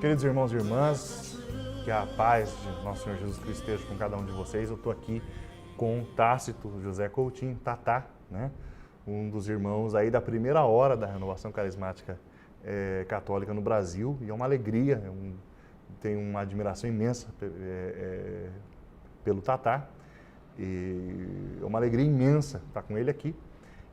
Queridos irmãos e irmãs, que a paz de nosso Senhor Jesus Cristo esteja com cada um de vocês. Eu estou aqui com Tácito José Coutinho, Tatá, né? Um dos irmãos aí da primeira hora da Renovação Carismática Católica no Brasil. E é uma alegria, tenho uma admiração imensa pelo Tatá. E é uma alegria imensa estar com ele aqui.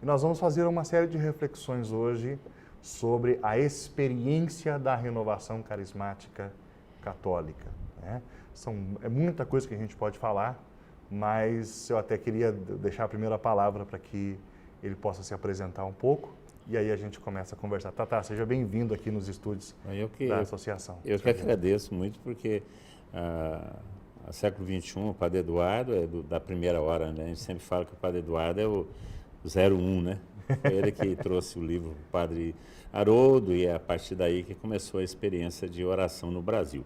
E nós vamos fazer uma série de reflexões hoje sobre a experiência da renovação carismática católica, né? É muita coisa que a gente pode falar, mas eu até queria deixar a primeira palavra para que ele possa se apresentar um pouco e aí a gente começa a conversar. Tatá, seja bem-vindo aqui nos estúdios da associação. Eu que agradeço muito, porque a século XXI, o Padre Eduardo é da primeira hora, né? A gente sempre fala que o Padre Eduardo é o 01, né? Foi ele que trouxe o livro do Padre Haroldo e é a partir daí que começou a experiência de oração no Brasil.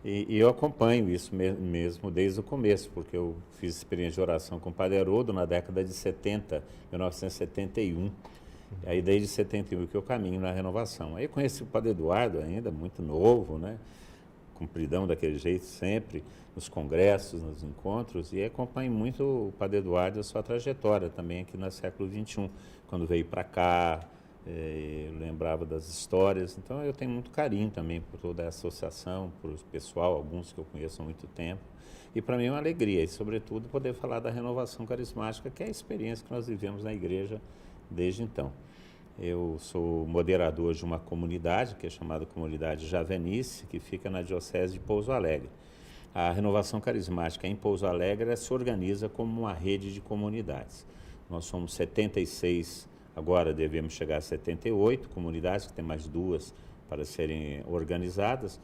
E eu acompanho isso mesmo desde o começo, porque eu fiz experiência de oração com o Padre Haroldo na década de 70, 1971. E aí desde 71 que eu caminho na renovação. Aí eu conheci o Padre Eduardo ainda muito novo, né? Cumpridão daquele jeito sempre, nos congressos, nos encontros, e acompanho muito o Padre Eduardo e a sua trajetória também aqui no século XXI, quando veio para cá, eu lembrava das histórias, então eu tenho muito carinho também por toda a associação, por o pessoal, alguns que eu conheço há muito tempo, e para mim é uma alegria, e sobretudo poder falar da renovação carismática, que é a experiência que nós vivemos na igreja desde então. Eu sou moderador de uma comunidade, que é chamada Comunidade Javenice, que fica na Diocese de Pouso Alegre. A renovação carismática em Pouso Alegre se organiza como uma rede de comunidades. Nós somos 76, agora devemos chegar a 78 comunidades, que tem mais duas para serem organizadas.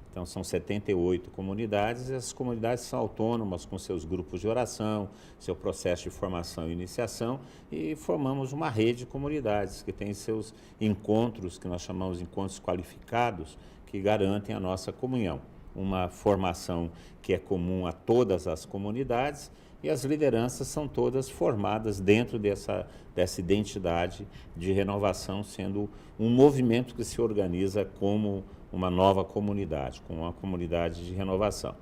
Então, são 78 comunidades, e essas comunidades são autônomas com seus grupos de oração, seu processo de formação e iniciação, e formamos uma rede de comunidades que tem seus encontros, que nós chamamos de encontros qualificados, que garantem a nossa comunhão. Uma formação que é comum a todas as comunidades, e as lideranças são todas formadas dentro dessa identidade de renovação, sendo um movimento que se organiza como uma nova comunidade, com uma comunidade de renovação.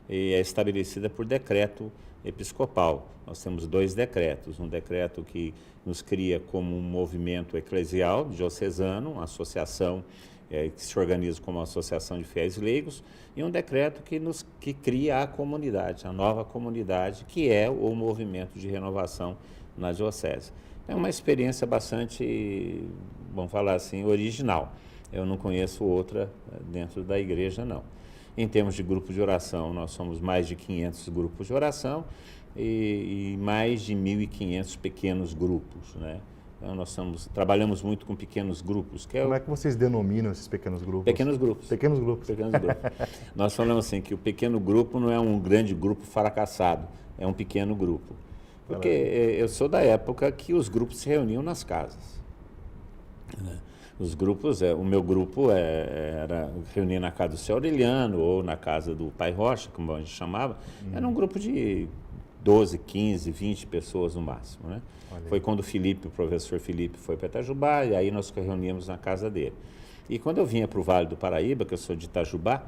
E é estabelecida por decreto episcopal. Nós temos dois decretos, um decreto que nos cria como um movimento eclesial diocesano, uma associação que se organiza como uma associação de fiéis leigos, e um decreto que cria a comunidade, a nova comunidade, que é o movimento de renovação na diocese. É uma experiência bastante, vamos falar assim, original. Eu não conheço outra dentro da igreja, não. Em termos de grupo de oração, nós somos mais de 500 grupos de oração e mais de 1.500 pequenos grupos, né? Então, nós trabalhamos muito com pequenos grupos. Como é que vocês denominam esses pequenos grupos? Pequenos grupos. Pequenos grupos. Pequenos grupos. Nós falamos assim, que o pequeno grupo não é um grande grupo fracassado, é um pequeno grupo. Porque eu sou da época que os grupos se reuniam nas casas, né? Os grupos, o meu grupo era reunir na casa do Seu Aureliano ou na casa do Pai Rocha, como a gente chamava. Era um grupo de 12, 15, 20 pessoas no máximo, né? Foi quando o professor Felipe foi para Itajubá, e aí nós reuníamos na casa dele. E quando eu vinha para o Vale do Paraíba, que eu sou de Itajubá,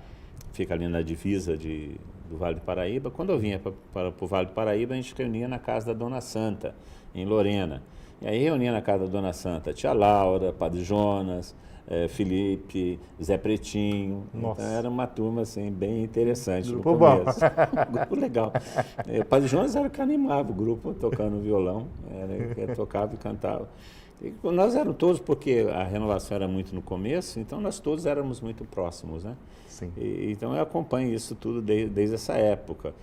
fica ali na divisa do Vale do Paraíba, quando eu vinha para o Vale do Paraíba, a gente reunia na casa da Dona Santa, em Lorena. E aí reunia na casa da Dona Santa, tia Laura, Padre Jonas, Felipe, Zé Pretinho. Nossa. Então era uma turma assim, bem interessante Grupo no começo. Grupo legal. O Padre Jonas era o que animava o grupo, tocando violão, que tocava e cantava. E nós éramos todos, porque a renovação era muito no começo, então nós todos éramos muito próximos, né? Sim. Então eu acompanho isso tudo desde essa época.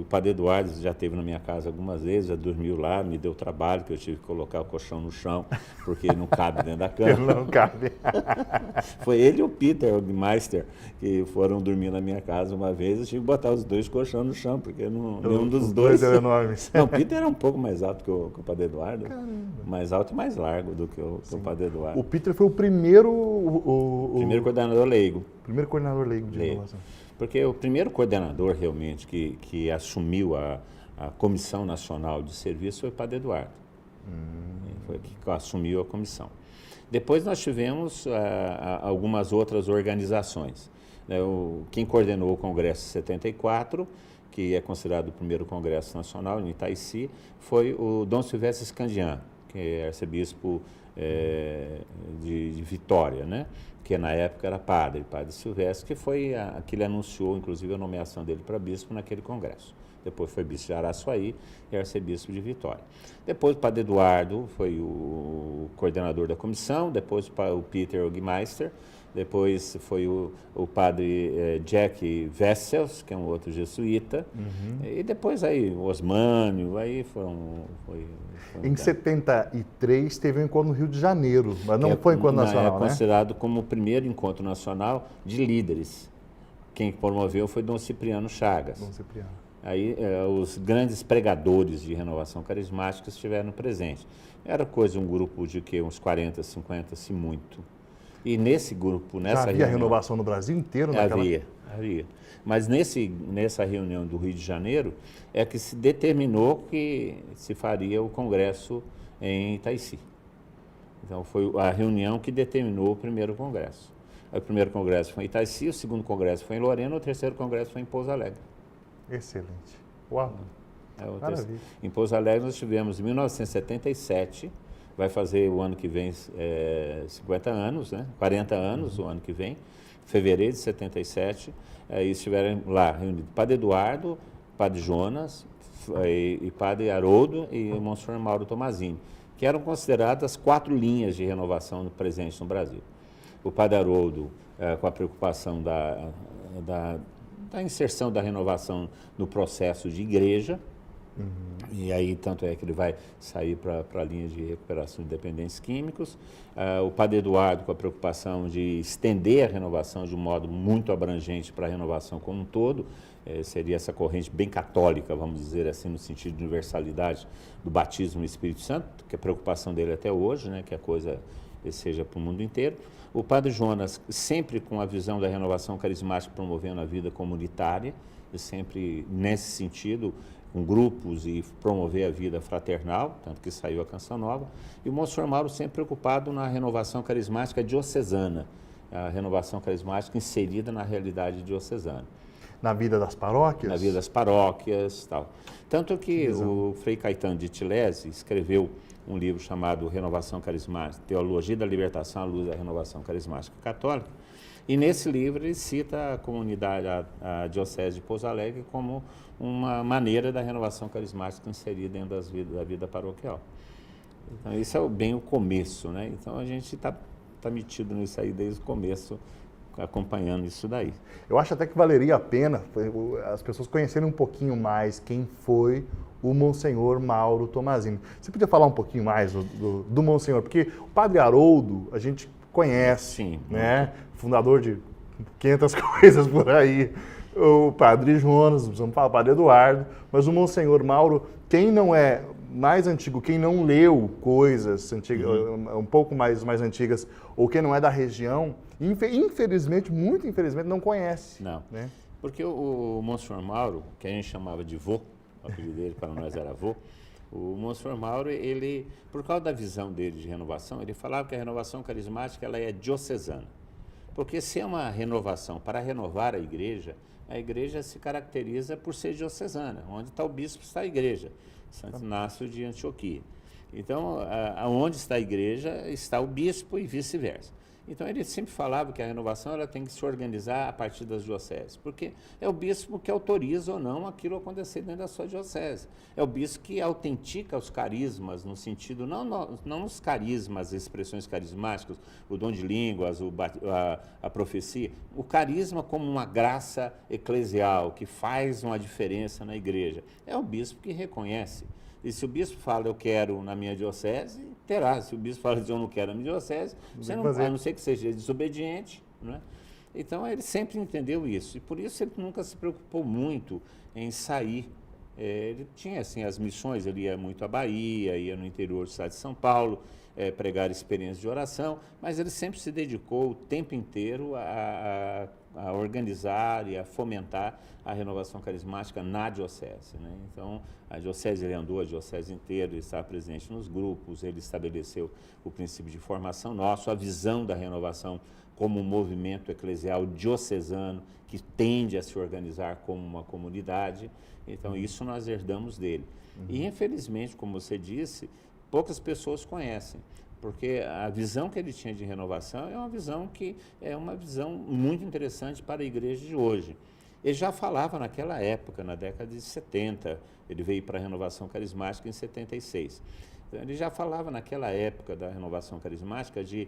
O Padre Eduardo já esteve na minha casa algumas vezes, já dormiu lá, me deu trabalho, que eu tive que colocar o colchão no chão, porque não cabe dentro da cama. Não cabe. Foi ele e o Peter, o Meister, que foram dormir na minha casa uma vez, eu tive que botar os dois colchões no chão, porque nenhum dos dois... eram enormes. Não, o Peter era um pouco mais alto que o Padre Eduardo. Caramba. Mais alto e mais largo do que o Padre Eduardo. O Peter foi o primeiro... Primeiro coordenador leigo. Primeiro coordenador leigo de renovação. Porque o primeiro coordenador realmente que assumiu a Comissão Nacional de Serviço foi o Padre Eduardo. Foi que assumiu a comissão. Depois nós tivemos algumas outras organizações. Quem coordenou o Congresso 74, que é considerado o primeiro Congresso Nacional em Itaici, foi o Dom Silvestre Scandian, que é arcebispo de Vitória, né? Que na época era padre Silvestre, que foi que ele anunciou, inclusive, a nomeação dele para bispo naquele congresso. Depois foi bispo de Araçuaí e arcebispo de Vitória. Depois o padre Eduardo foi o coordenador da comissão, depois o Peter Ogmeister, depois foi o padre Jack Wessels, que é um outro jesuíta, e depois aí o Osmânio, aí foi em 73 teve um encontro no Rio de Janeiro, mas não foi encontro nacional, né? É considerado como o primeiro encontro nacional de líderes. Quem promoveu foi Dom Cipriano Chagas. Dom Cipriano. Aí os grandes pregadores de renovação carismática estiveram presentes. Era um grupo de uns 40, 50, se muito. E nesse grupo, nessa havia renovação no Brasil inteiro? Havia. Mas nessa reunião do Rio de Janeiro é que se determinou que se faria o congresso em Itaici. Então foi a reunião que determinou o primeiro congresso. O primeiro congresso foi em Itaici, o segundo congresso foi em Lorena, o terceiro congresso foi em Pouso Alegre. Excelente. Uau! Maravilha. Em Pouso Alegre nós tivemos em 1977, vai fazer o ano que vem 50 anos, né? 40 anos o ano que vem, fevereiro de 77, estiveram lá reunidos Padre Eduardo, Padre Jonas, e Padre Haroldo e o Monsenhor Mauro Tomazini, que eram consideradas as 4 linhas de renovação presentes no Brasil. O Padre Haroldo, com a preocupação da inserção da renovação no processo de igreja, e aí tanto é que ele vai sair para a linha de recuperação de dependentes químicos. O Padre Eduardo com a preocupação de estender a renovação de um modo muito abrangente para a renovação como um todo, seria essa corrente bem católica, vamos dizer assim, no sentido de universalidade do batismo no Espírito Santo, que é a preocupação dele até hoje, né, que a coisa seja para o mundo inteiro. O Padre Jonas, sempre com a visão da renovação carismática, promovendo a vida comunitária, e sempre nesse sentido, com grupos e promover a vida fraternal, tanto que saiu a Canção Nova. E o Monsenhor Mauro sempre preocupado na renovação carismática diocesana, a renovação carismática inserida na realidade diocesana. Na vida das paróquias? Na vida das paróquias, tal. Tanto que o Frei Caetano de Tilesi escreveu um livro chamado Renovação Carismática, Teologia da Libertação à Luz da Renovação Carismática Católica, e nesse livro ele cita a comunidade, a Diocese de Pouso Alegre, como uma maneira da renovação carismática inserida dentro da vida paroquial. Então, isso é bem o começo, né? Então, a gente está metido nisso aí desde o começo, acompanhando isso daí. Eu acho até que valeria a pena as pessoas conhecerem um pouquinho mais quem foi o Monsenhor Mauro Tomazini. Você podia falar um pouquinho mais do Monsenhor? Porque o Padre Haroldo a gente conhece, sim, né? Fundador de 500 coisas por aí. O Padre Jonas, precisamos falar, o Padre Eduardo, mas o Monsenhor Mauro, quem não é mais antigo, quem não leu coisas antigas, um pouco mais antigas, ou quem não é da região, infelizmente, muito infelizmente, não conhece. Não, né? Porque o Monsenhor Mauro, que a gente chamava de vô, o apelido dele para nós era vô, o Monsenhor Mauro, ele, por causa da visão dele de renovação, ele falava que a renovação carismática ela é diocesana. Porque se é uma renovação para renovar a igreja se caracteriza por ser diocesana. Onde está o bispo está a igreja. Santo Inácio de Antioquia. Então, aonde está a igreja, está o bispo e vice-versa. Então, ele sempre falava que a renovação ela tem que se organizar a partir das dioceses, porque é o bispo que autoriza ou não aquilo acontecer dentro da sua diocese. É o bispo que autentica os carismas, no sentido, não os carismas, as expressões carismáticas, o dom de línguas, a profecia, o carisma como uma graça eclesial, que faz uma diferença na igreja. É o bispo que reconhece. E se o bispo fala, eu quero na minha diocese, terá. Se o bispo fala, eu não quero na minha diocese, você não, a não ser que seja desobediente, né? Então, ele sempre entendeu isso. E por isso ele nunca se preocupou muito em sair. Ele tinha, assim, as missões, ele ia muito à Bahia, ia no interior do estado de São Paulo, pregar experiências de oração, mas ele sempre se dedicou o tempo inteiro a a organizar e a fomentar a renovação carismática na diocese, né? Então, a diocese ele andou, a diocese inteira, ele estava presente nos grupos, ele estabeleceu o princípio de formação nosso, a visão da renovação como um movimento eclesial diocesano que tende a se organizar como uma comunidade. Então, isso nós herdamos dele. E, infelizmente, como você disse, poucas pessoas conhecem, porque a visão que ele tinha de renovação é uma visão muito interessante para a igreja de hoje. Ele já falava naquela época, na década de 70, ele veio para a renovação carismática em 76. Então, ele já falava naquela época da renovação carismática de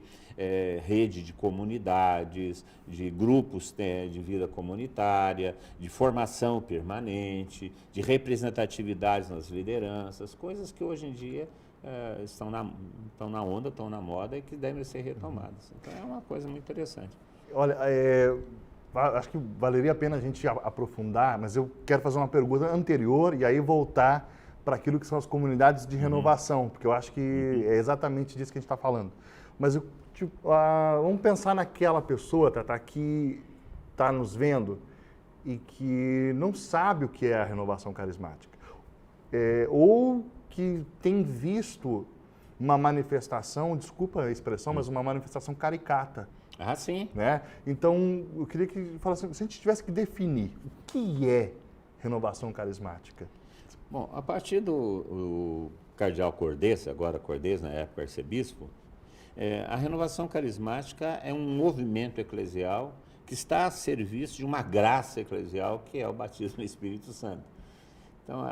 rede de comunidades, de grupos de vida comunitária, de formação permanente, de representatividade nas lideranças, coisas que hoje em dia estão na onda, estão na moda e que devem ser retomadas. Então, é uma coisa muito interessante. Olha, acho que valeria a pena a gente aprofundar, mas eu quero fazer uma pergunta anterior e aí voltar para aquilo que são as comunidades de renovação, porque eu acho que é exatamente disso que a gente está falando. Mas vamos pensar naquela pessoa, Tata, que está nos vendo e que não sabe o que é a renovação carismática. Ou que tem visto uma manifestação, desculpa a expressão, mas uma manifestação caricata. Ah, sim. Né? Então, eu queria que falasse, se a gente tivesse que definir o que é renovação carismática. Bom, a partir do cardeal Cordez, agora Cordez, na época arcebispo, a renovação carismática é um movimento eclesial que está a serviço de uma graça eclesial, que é o batismo no Espírito Santo. Então,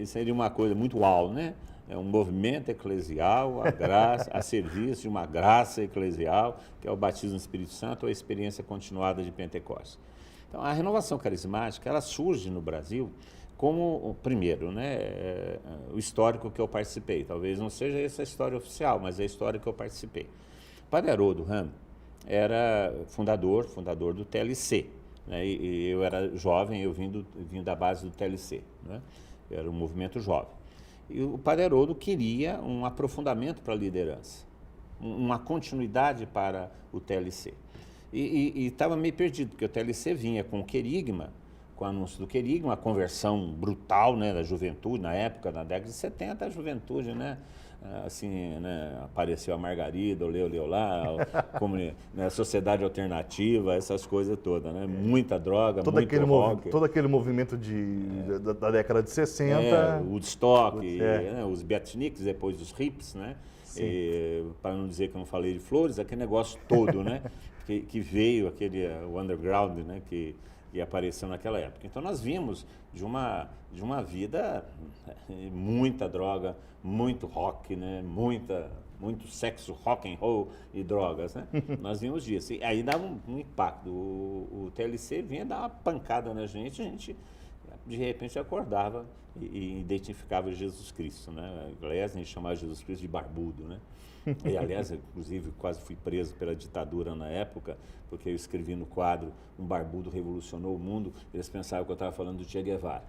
seria uma coisa muito uau, né? É um movimento eclesial, a serviço de uma graça eclesial, que é o batismo no Espírito Santo, ou a experiência continuada de Pentecostes. Então, a renovação carismática, ela surge no Brasil como, primeiro, né, o histórico que eu participei. Talvez não seja essa a história oficial, mas é a história que eu participei. O Padre Haroldo Ram era fundador do TLC, né, e eu era jovem, eu vim da base do TLC, né, era um movimento jovem. E o Padre Haroldo queria um aprofundamento para a liderança, uma continuidade para o TLC. E estava meio perdido, porque o TLC vinha com o querigma, com o anúncio do querigma, uma conversão brutal, né, da juventude, na época, na década de 70, a juventude, né, assim, né, apareceu a Margarida, o Leo lá, como, né, a sociedade alternativa, essas coisas todas, né, muita droga, muito rock. Todo aquele movimento da década de 60. O Woodstock, né, os beatniks, depois os hips, né, para não dizer que eu não falei de flores, aquele negócio todo, né, que veio, o underground, né, que apareceu naquela época. Então, nós vimos de uma vida, muita droga, muito rock, né? Muito sexo, rock and roll e drogas, né? Nós vimos disso. E aí dava um impacto. O TLC vinha dar uma pancada na gente, a gente, de repente, acordava e identificava Jesus Cristo, né? Aliás, a gente chamava Jesus Cristo de barbudo, né? E, aliás, inclusive, quase fui preso pela ditadura na época, porque eu escrevi no quadro "Um barbudo revolucionou o mundo", eles pensavam que eu estava falando do Che Guevara.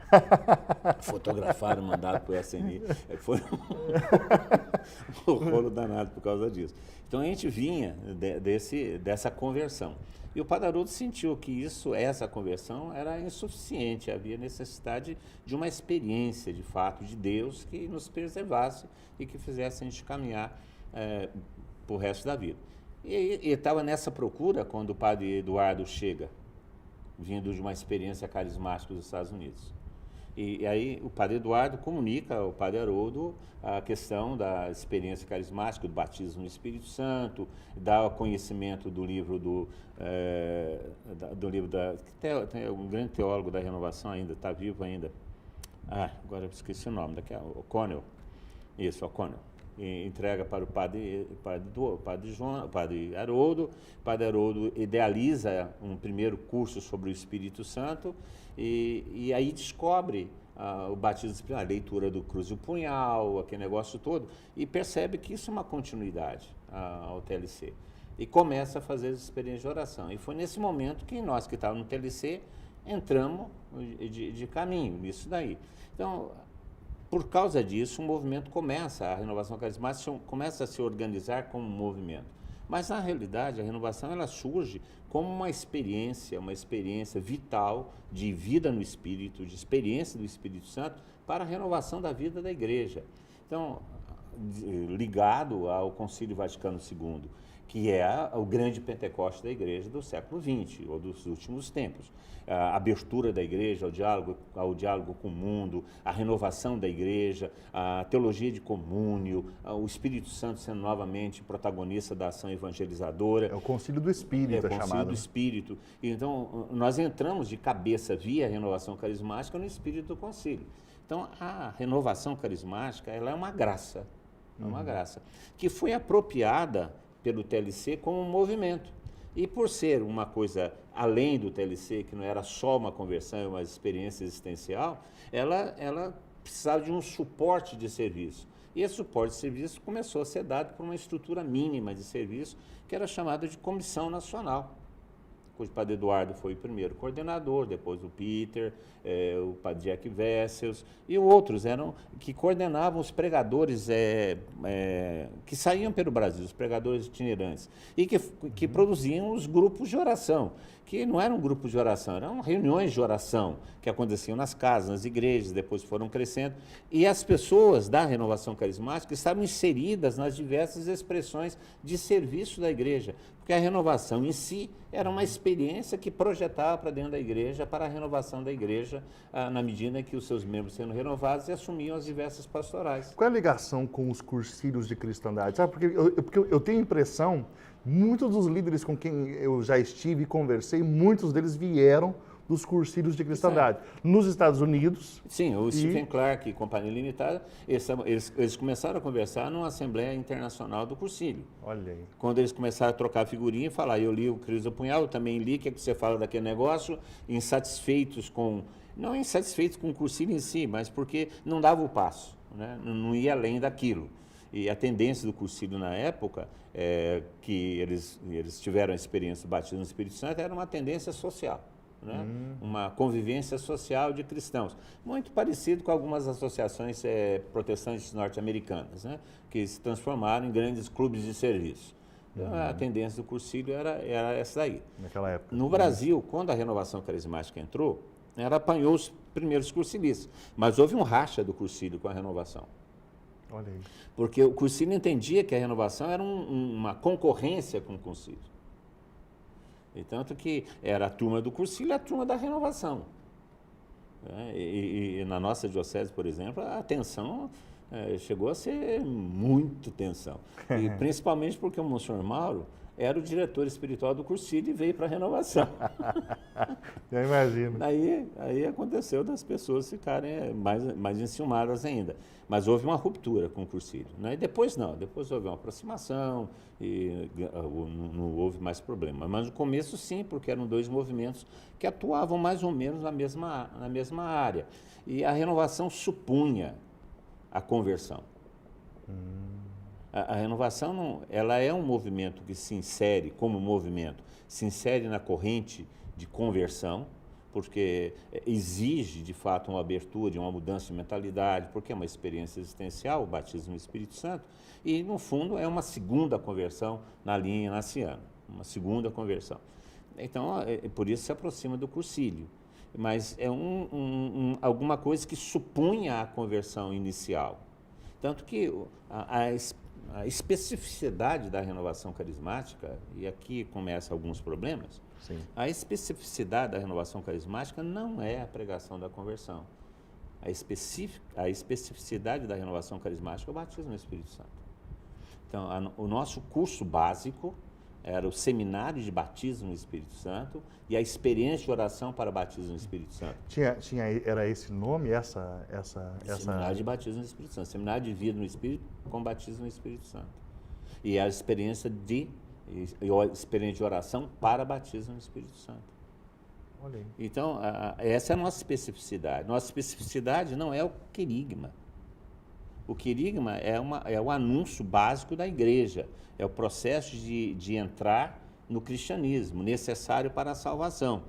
Fotografaram, mandaram para o SNI. Foi um rolo danado por causa disso. Então, a gente vinha dessa conversão. E o Padre Haroldo sentiu que essa conversão era insuficiente, havia necessidade de uma experiência, de fato, de Deus que nos preservasse e que fizesse a gente caminhar para o resto da vida. E estava nessa procura quando o Padre Eduardo chega, vindo de uma experiência carismática dos Estados Unidos. E aí o Padre Eduardo comunica ao Padre Haroldo a questão da experiência carismática, do batismo no Espírito Santo, dá conhecimento do livro que tem um grande teólogo da renovação ainda, está vivo ainda. Agora eu esqueci o nome, O'Connell. Isso, O'Connell. E entrega para o Padre Haroldo. O Padre Haroldo idealiza um primeiro curso sobre o Espírito Santo e aí descobre o batismo espiritual, a leitura do Cruz e o Punhal, aquele negócio todo, e percebe que isso é uma continuidade ao TLC. E começa a fazer as experiências de oração. E foi nesse momento que nós que estávamos no TLC entramos de caminho nisso daí. Então, por causa disso, o movimento a renovação carismática começa a se organizar como um movimento. Mas, na realidade, a renovação ela surge como uma experiência vital de vida no Espírito, de experiência do Espírito Santo para a renovação da vida da igreja. Então, ligado ao Concílio Vaticano II, que é o grande Pentecoste da igreja do século XX, ou dos últimos tempos. A abertura da igreja ao diálogo com o mundo, a renovação da igreja, a teologia de comúnio, o Espírito Santo sendo novamente protagonista da ação evangelizadora. É o Concílio do Espírito, o Concílio chamado. do Espírito. Então, nós entramos de cabeça via renovação carismática no espírito do concílio. Então, a renovação carismática, ela é uma graça, que foi apropriada pelo TLC como um movimento. E por ser uma coisa além do TLC, que não era só uma conversão, uma experiência existencial, ela precisava de um suporte de serviço. E esse suporte de serviço começou a ser dado por uma estrutura mínima de serviço, que era chamada de Comissão Nacional, cujo padre Eduardo foi o primeiro coordenador, depois o Peter, o padre Jack Vessels e outros que coordenavam os pregadores que saíam pelo Brasil, os pregadores itinerantes, e que produziam os grupos de oração, que não eram grupos de oração, eram reuniões de oração que aconteciam nas casas, nas igrejas, depois foram crescendo, e as pessoas da renovação carismática estavam inseridas nas diversas expressões de serviço da igreja, porque a renovação em si era uma experiência que projetava para dentro da igreja, para a renovação da igreja, na medida em que os seus membros sendo renovados e assumiam as diversas pastorais. Qual é a ligação com os cursilhos de cristandade? Sabe, porque eu tenho a impressão, muitos dos líderes com quem eu já estive e conversei, muitos deles vieram dos cursilhos de cristandade. Nos Estados Unidos... Sim, o Stephen Clark e Companhia Limitada, eles começaram a conversar numa Assembleia Internacional do Cursilho. Olha aí. Quando eles começaram a trocar figurinha e falar, eu li o Cris do Punhal, eu também li, o que você fala daquele negócio, insatisfeitos com... Não insatisfeitos com o cursilho em si, mas porque não dava o passo, né? Não ia além daquilo. E a tendência do cursilho na época, que eles tiveram a experiência do batismo no Espírito Santo, era uma tendência social. Né? Uma convivência social de cristãos, muito parecido com algumas associações protestantes norte-americanas, né? Que se transformaram em grandes clubes de serviço. Então, a tendência do cursilho era essa daí. Naquela época. No Brasil, quando a renovação carismática entrou, ela apanhou os primeiros cursilistas, mas houve um racha do cursilho com a renovação. Olha aí. Porque o cursilho entendia que a renovação era uma concorrência com o concílio. E tanto que era a turma do cursilho e a turma da renovação. E na nossa diocese, por exemplo, a tensão chegou a ser muito tensão. E principalmente porque o Monsenhor Mauro era o diretor espiritual do cursilho e veio para a renovação. Eu imagino. Aí aconteceu das pessoas ficarem mais enciumadas ainda. Mas houve uma ruptura com o cursilho. Né? E depois não, depois houve uma aproximação e não houve mais problema. Mas no começo sim, porque eram dois movimentos que atuavam mais ou menos na mesma área. E a renovação supunha a conversão. A renovação ela é um movimento que se insere, como movimento, se insere na corrente de conversão, porque exige, de fato, uma abertura e uma mudança de mentalidade, porque é uma experiência existencial, o batismo no Espírito Santo, e, no fundo, é uma segunda conversão na linha inaciana, uma segunda conversão. Então, por isso se aproxima do cursilho, mas é alguma coisa que supunha a conversão inicial. Tanto que a especificidade da renovação carismática, e aqui começam alguns problemas, Sim. A especificidade da renovação carismática não é a pregação da conversão. A especificidade da renovação carismática é o batismo no Espírito Santo. Então, o nosso curso básico era o seminário de batismo no Espírito Santo e a experiência de oração para batismo no Espírito Santo. Era esse nome, Seminário de batismo no Espírito Santo. Seminário de vida no Espírito com batismo no Espírito Santo. E a experiência de oração para batismo no Espírito Santo. Olha aí. Então, essa é a nossa especificidade. Nossa especificidade não é o querigma. O querigma é o anúncio básico da igreja, é o processo de entrar no cristianismo, necessário para a salvação.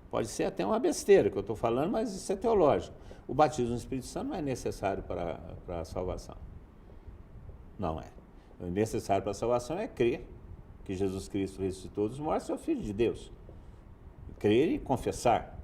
Pode ser até uma besteira que eu estou falando, mas isso é teológico. O batismo no Espírito Santo não é necessário para a salvação. Não é. O necessário para a salvação é crer que Jesus Cristo ressuscitou dos mortos é o Filho de Deus. Crer e confessar.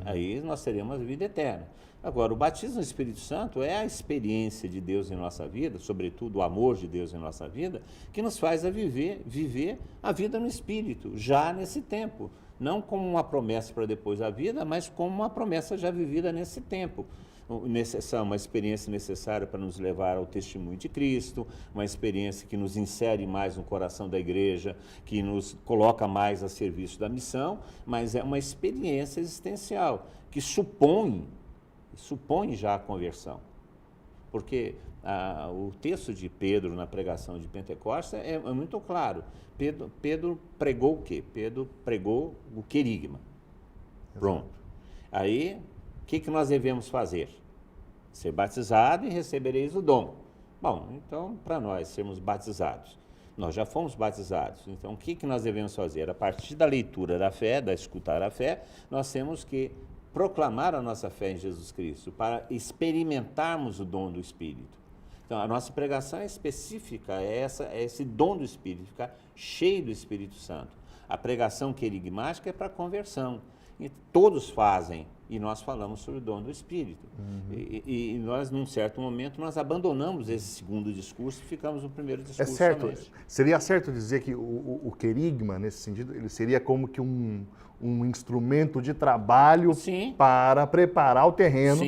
Aí nós teremos a vida eterna. Agora, o batismo no Espírito Santo é a experiência de Deus em nossa vida, sobretudo o amor de Deus em nossa vida, que nos faz viver a vida no Espírito, já nesse tempo. Não como uma promessa para depois da vida, mas como uma promessa já vivida nesse tempo. Uma experiência necessária para nos levar ao testemunho de Cristo, uma experiência que nos insere mais no coração da igreja, que nos coloca mais a serviço da missão, mas é uma experiência existencial que supõe já a conversão. Porque o texto de Pedro na pregação de Pentecostes é muito claro. Pedro pregou o quê? Pedro pregou o querigma. Pronto. Aí, o que nós devemos fazer? Ser batizado e recebereis o dom. Bom, então, para nós sermos batizados, nós já fomos batizados. Então, o que nós devemos fazer? A partir da leitura da fé, da escutar a fé, nós temos que proclamar a nossa fé em Jesus Cristo, para experimentarmos o dom do Espírito. Então, a nossa pregação é específica, é esse dom do Espírito, ficar cheio do Espírito Santo. A pregação querigmática é para conversão. E todos fazem, e nós falamos sobre o dom do Espírito. E nós, num certo momento, nós abandonamos esse segundo discurso e ficamos no primeiro discurso. É certo. Somente. Seria certo dizer que o querigma, nesse sentido, ele seria como que um instrumento de trabalho para preparar o terreno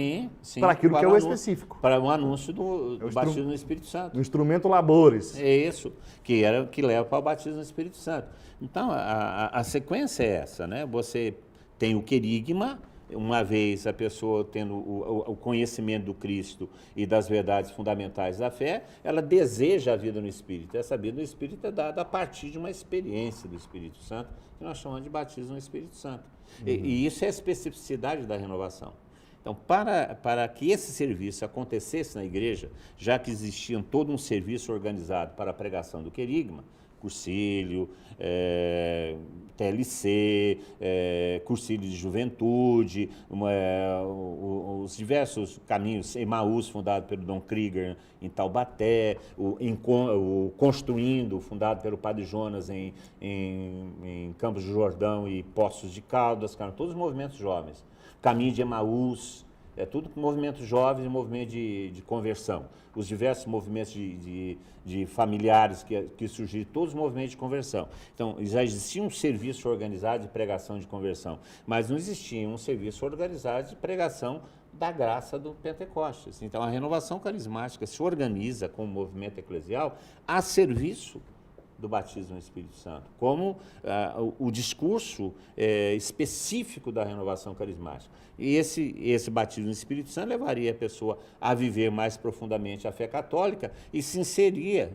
para aquilo que é o específico. Para o anúncio do batismo no Espírito Santo. O instrumento labores. É isso, que leva para o batismo no Espírito Santo. Então, a sequência é essa, né? Você tem o querigma, uma vez a pessoa tendo o conhecimento do Cristo e das verdades fundamentais da fé, ela deseja a vida no Espírito. Essa vida no Espírito é dada a partir de uma experiência do Espírito Santo, que nós chamamos de batismo no Espírito Santo. E isso é a especificidade da renovação. Então, para que esse serviço acontecesse na igreja, já que existia todo um serviço organizado para a pregação do querigma, cursilho, TLC, cursilho de juventude, os diversos caminhos, Emaús, fundado pelo Dom Krieger em Taubaté, o Construindo, fundado pelo Padre Jonas em Campos do Jordão e Poços de Caldas, todos movimentos jovens. Caminho de Emaús, tudo movimentos jovens e movimento de conversão. Os diversos movimentos de familiares que surgiram, todos os movimentos de conversão. Então, já existia um serviço organizado de pregação de conversão, mas não existia um serviço organizado de pregação da graça do Pentecostes. Então, a renovação carismática se organiza como movimento eclesial a serviço do batismo no Espírito Santo, como o discurso específico da renovação carismática. E esse batismo no Espírito Santo levaria a pessoa a viver mais profundamente a fé católica e seria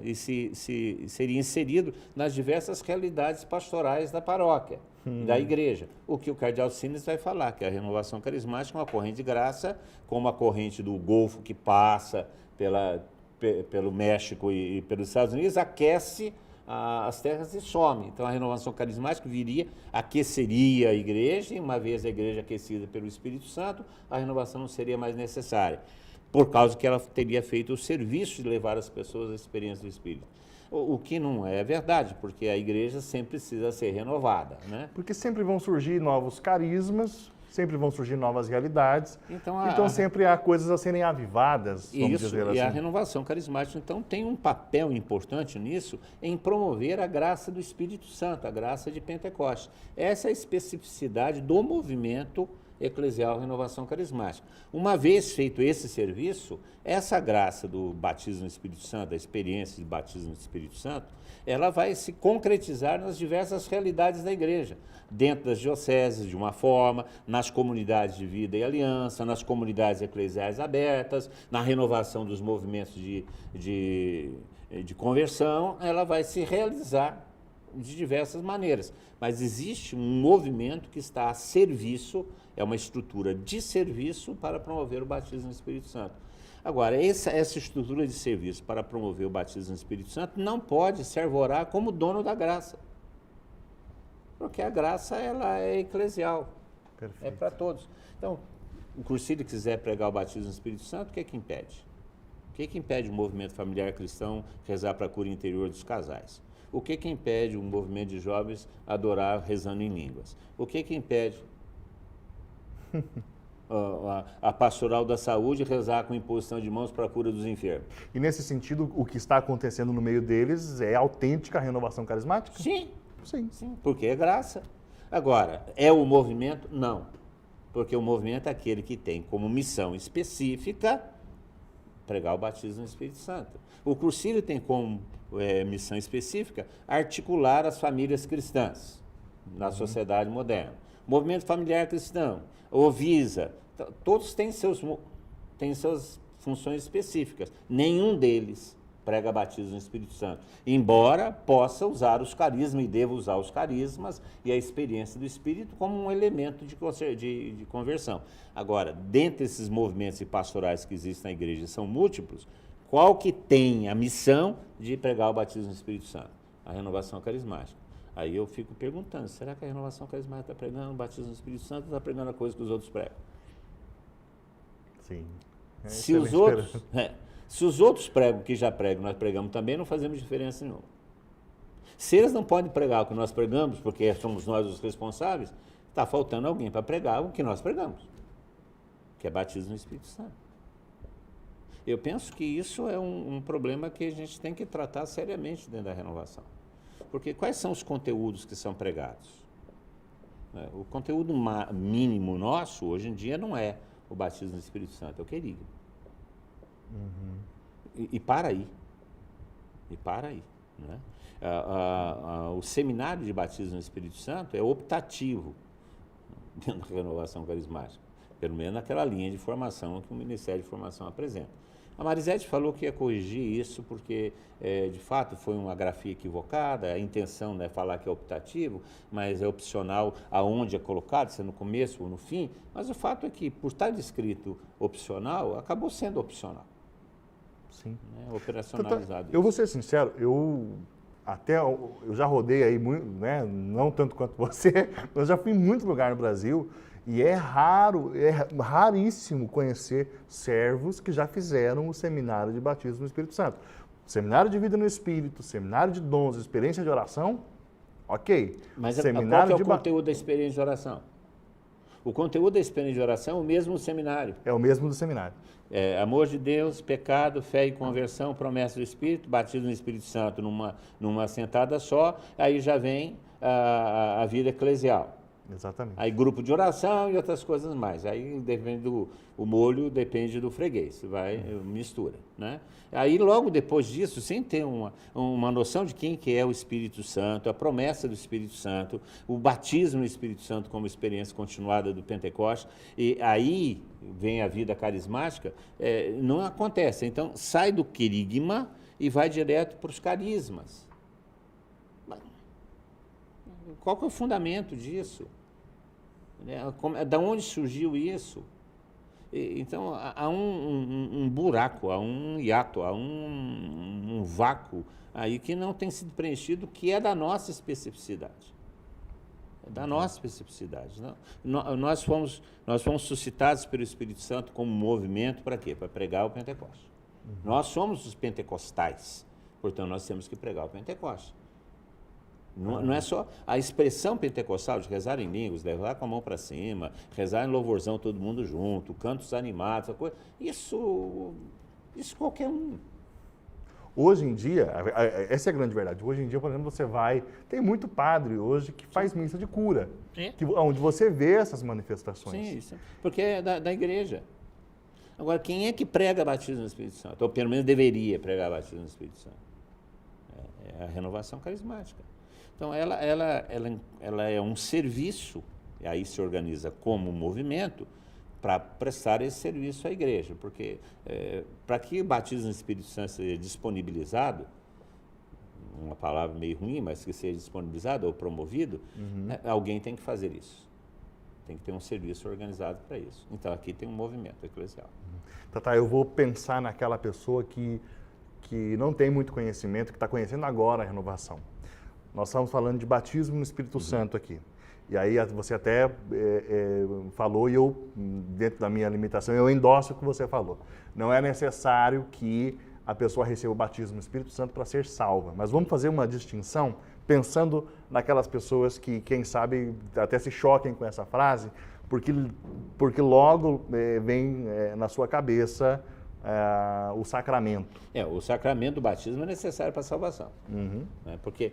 inserido nas diversas realidades pastorais da paróquia, da igreja. O que o cardeal Sines vai falar, que a renovação carismática é uma corrente de graça, como a corrente do Golfo que passa pelo México e pelos Estados Unidos, aquece as terras e some. Então, a renovação carismática aqueceria a igreja, e uma vez a igreja aquecida pelo Espírito Santo, a renovação não seria mais necessária, por causa que ela teria feito o serviço de levar as pessoas à experiência do Espírito. O que não é verdade, porque a igreja sempre precisa ser renovada, né? Porque sempre vão surgir novos carismas, sempre vão surgir novas realidades, então sempre há coisas a serem avivadas, vamos dizer assim. E a renovação carismática, então, tem um papel importante nisso, em promover a graça do Espírito Santo, a graça de Pentecostes. Essa é a especificidade do movimento eclesial Renovação Carismática. Uma vez feito esse serviço, essa graça do batismo no Espírito Santo, da experiência de batismo no Espírito Santo, ela vai se concretizar nas diversas realidades da igreja, dentro das dioceses de uma forma, nas comunidades de vida e aliança, nas comunidades eclesiais abertas, na renovação dos movimentos de conversão, ela vai se realizar de diversas maneiras. Mas existe um movimento que está a serviço, é uma estrutura de serviço para promover o batismo no Espírito Santo. Agora, essa estrutura de serviço para promover o batismo no Espírito Santo não pode se arvorar como dono da graça. Porque a graça, ela é eclesial. Perfeito. É para todos. Então, o cursilho quiser pregar o batismo no Espírito Santo, o que é que impede? O que é que impede o movimento familiar cristão rezar para a cura interior dos casais? O que impede um movimento de jovens adorar rezando em línguas? O que impede a pastoral da saúde rezar com imposição de mãos para a cura dos enfermos? E nesse sentido, o que está acontecendo no meio deles é autêntica renovação carismática? Sim, Sim. sim, porque é graça. Agora, é o movimento? Não. Porque o movimento é aquele que tem como missão específica pregar o batismo no Espírito Santo. O Cursílio tem como missão específica articular as famílias cristãs na sociedade moderna. O movimento familiar cristão, o Visa, todos têm suas funções específicas. Nenhum deles prega batismo no Espírito Santo, embora possa usar os carismas e deva usar os carismas e a experiência do Espírito como um elemento de conversão. Agora, dentre esses movimentos e pastorais que existem na igreja, são múltiplos, qual que tem a missão de pregar o batismo no Espírito Santo? A renovação carismática. Aí eu fico perguntando, será que a renovação carismática está pregando o batismo no Espírito Santo ou está pregando a coisa que os outros pregam? Sim. Se os outros pregam o que já pregam, nós pregamos também, não fazemos diferença nenhuma. Se eles não podem pregar o que nós pregamos, porque somos nós os responsáveis, está faltando alguém para pregar o que nós pregamos, que é batismo no Espírito Santo. Eu penso que isso é um problema que a gente tem que tratar seriamente dentro da renovação. Porque quais são os conteúdos que são pregados? O conteúdo mínimo nosso, hoje em dia, não é o batismo no Espírito Santo, é o querigma. E para aí. E para aí. Né? O seminário de batismo no Espírito Santo é optativo dentro da renovação carismática, pelo menos naquela linha de formação que o Ministério de Formação apresenta. A Marisete falou que ia corrigir isso porque, de fato, foi uma grafia equivocada, a intenção não é falar que é optativo, mas é opcional aonde é colocado, se é no começo ou no fim, mas o fato é que, por estar descrito opcional, acabou sendo opcional. Sim. Né? Operacionalizado. Eu vou ser sincero, eu já rodei aí muito, né? Não tanto quanto você, mas eu já fui em muito lugar no Brasil e é raríssimo conhecer servos que já fizeram o seminário de batismo no Espírito Santo. Seminário de vida no Espírito, seminário de dons, experiência de oração, ok. Mas seminário qual que é o conteúdo da experiência de oração? O conteúdo da experiência de oração é o mesmo do seminário. É o mesmo do seminário. Amor de Deus, pecado, fé e conversão, promessa do Espírito, batismo no Espírito Santo numa sentada só, aí já vem a vida eclesial. Exatamente. Aí grupo de oração e outras coisas mais. Aí depende o molho depende do freguês, mistura, né? Aí logo depois disso, sem ter uma noção de quem que é o Espírito Santo, a promessa do Espírito Santo, o batismo no Espírito Santo como experiência continuada do Pentecostes, e aí vem a vida carismática, não acontece. Então sai do querigma e vai direto para os carismas. Qual que é o fundamento disso? Da onde surgiu isso? Então, há um buraco, há um hiato, há um vácuo aí que não tem sido preenchido, que é da nossa especificidade. É da nossa especificidade. Nós fomos suscitados pelo Espírito Santo como movimento para quê? Para pregar o Pentecostes. Nós somos os pentecostais, portanto, nós temos que pregar o Pentecostes. Não é só a expressão pentecostal de rezar em línguas, levar com a mão para cima, rezar em louvorzão todo mundo junto, cantos animados, isso qualquer um. Hoje em dia, essa é a grande verdade, hoje em dia, por exemplo, tem muito padre hoje que faz missa de cura, onde você vê essas manifestações. Sim, isso, porque é da igreja. Agora, quem é que prega batismo no Espírito Santo? Ou pelo menos deveria pregar batismo no Espírito Santo? É a renovação carismática. Então, ela é um serviço, e aí se organiza como movimento, para prestar esse serviço à igreja. Porque, para que o batismo no Espírito Santo seja disponibilizado, uma palavra meio ruim, mas que seja disponibilizado ou promovido, alguém tem que fazer isso. Tem que ter um serviço organizado para isso. Então, aqui tem um movimento eclesial. Tata, eu vou pensar naquela pessoa que não tem muito conhecimento, que está conhecendo agora a renovação. Nós estamos falando de batismo no Espírito Santo aqui. E aí você até falou, e eu, dentro da minha limitação, eu endosso o que você falou. Não é necessário que a pessoa receba o batismo no Espírito Santo para ser salva. Mas vamos fazer uma distinção pensando naquelas pessoas que, quem sabe, até se choquem com essa frase, porque logo vem na sua cabeça o sacramento. O sacramento do batismo é necessário para a salvação. Né? Porque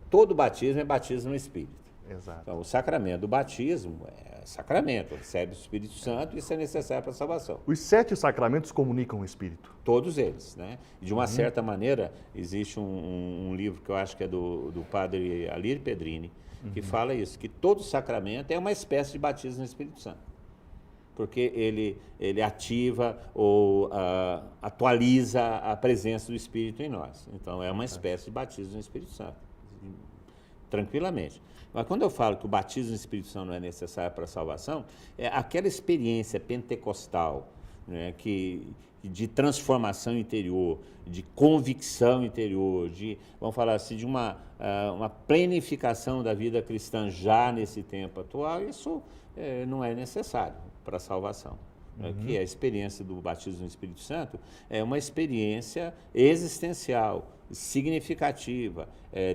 todo batismo é batismo no Espírito. Exato. Então, o sacramento do batismo é sacramento, recebe o Espírito Santo e isso é necessário para a salvação. Os 7 sacramentos comunicam o Espírito. Todos eles, né? E de uma certa maneira, existe um livro que eu acho que é do padre Alir Pedrini, que fala isso, que todo sacramento é uma espécie de batismo no Espírito Santo. Porque ele ativa ou atualiza a presença do Espírito em nós. Então, é uma espécie de batismo no Espírito Santo, tranquilamente. Mas quando eu falo que o batismo no Espírito Santo não é necessário para a salvação, é aquela experiência pentecostal, né, de transformação interior, de convicção interior, vamos falar assim, de uma planificação da vida cristã já nesse tempo atual, isso não é necessário para a salvação. Que a experiência do batismo no Espírito Santo é uma experiência existencial, significativa,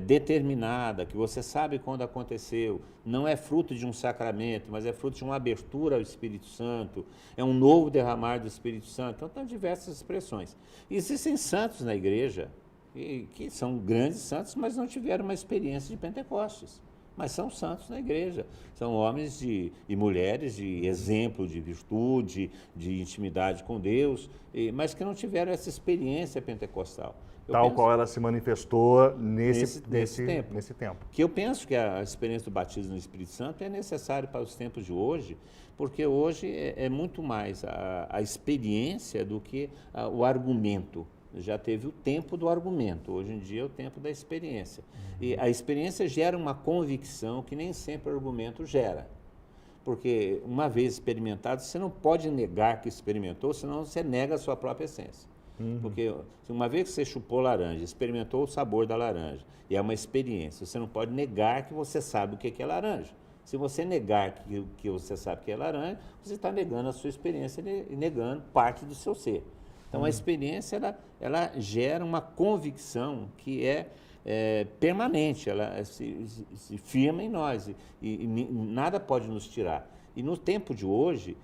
determinada, que você sabe quando aconteceu, não é fruto de um sacramento, mas é fruto de uma abertura ao Espírito Santo, é um novo derramar do Espírito Santo. Então, tem diversas expressões. Existem santos na igreja, que são grandes santos, mas não tiveram uma experiência de Pentecostes. Mas são santos na igreja, são homens e mulheres de exemplo, de virtude, de intimidade com Deus, mas que não tiveram essa experiência pentecostal. Qual ela se manifestou nesse tempo. Que eu penso que a experiência do batismo no Espírito Santo é necessária para os tempos de hoje, porque hoje é muito mais a experiência do que o argumento. Já teve o tempo do argumento, hoje em dia é o tempo da experiência. E a experiência gera uma convicção que nem sempre o argumento gera. Porque uma vez experimentado, você não pode negar que experimentou, senão você nega a sua própria essência. Porque uma vez que você chupou laranja, experimentou o sabor da laranja, e é uma experiência, você não pode negar que você sabe o que é laranja. Se você negar que você sabe o que é laranja, você está negando a sua experiência e negando parte do seu ser. Então, a experiência, ela gera uma convicção que é permanente, ela se firma em nós e nada pode nos tirar. E no tempo de hoje,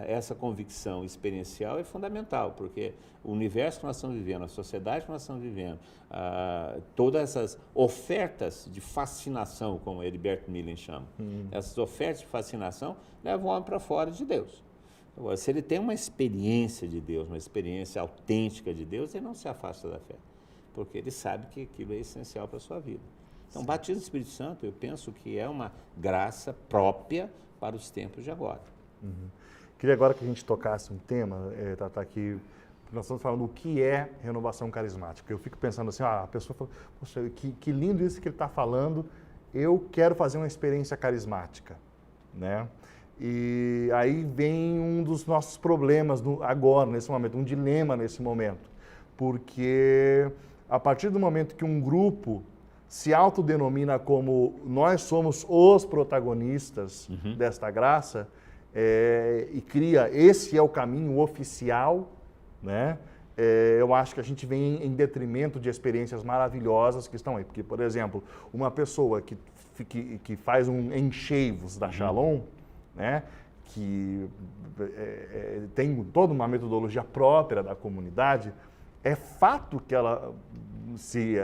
essa convicção experiencial é fundamental, porque o universo que nós estamos vivendo, a sociedade que nós estamos vivendo, todas essas ofertas de fascinação, como Herbert Millen chama, essas ofertas de fascinação levam o homem para fora de Deus. Agora, se ele tem uma experiência de Deus, uma experiência autêntica de Deus, ele não se afasta da fé, porque ele sabe que aquilo é essencial para a sua vida. Então, o batismo do Espírito Santo, eu penso que é uma graça própria para os tempos de agora. Queria agora que a gente tocasse um tema, Tata, que nós estamos falando do que é renovação carismática. Eu fico pensando assim, a pessoa fala, poxa, que lindo isso que ele está falando, eu quero fazer uma experiência carismática, né? E aí vem um dos nossos problemas agora, nesse momento, um dilema nesse momento, porque a partir do momento que um grupo se autodenomina como nós somos os protagonistas desta graça, e cria, esse é o caminho oficial, né? Eu acho que a gente vem em detrimento de experiências maravilhosas que estão aí, porque, por exemplo, uma pessoa que faz um encheivos da Shalom, né, que tem toda uma metodologia própria da comunidade, é fato que ela se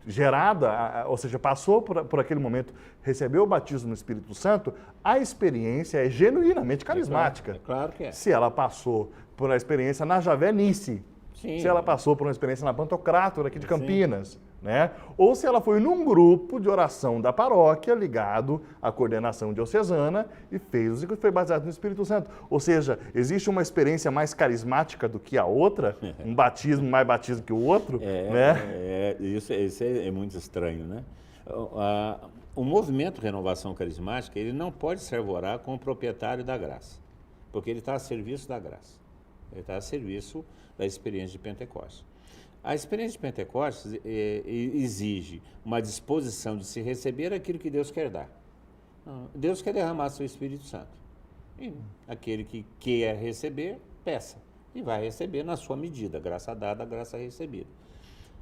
gerada, ou seja, passou por aquele momento, recebeu o batismo no Espírito Santo, a experiência é genuinamente carismática. É claro que é. Se ela passou por uma experiência na Javenice, se ela passou por uma experiência na Pantocrátor aqui de Campinas, né? Ou se ela foi num grupo de oração da paróquia ligado à coordenação diocesana e foi baseado no Espírito Santo. Ou seja, existe uma experiência mais carismática do que a outra, um batismo mais batismo que o outro, né? Isso é muito estranho, né? O movimento Renovação Carismática, ele não pode se arvorar com o proprietário da graça, porque ele está a serviço da graça, ele está a serviço da experiência de Pentecostes. A experiência de Pentecostes exige uma disposição de se receber aquilo que Deus quer dar. Deus quer derramar seu Espírito Santo. E aquele que quer receber, peça. e vai receber na sua medida, graça dada, graça recebida.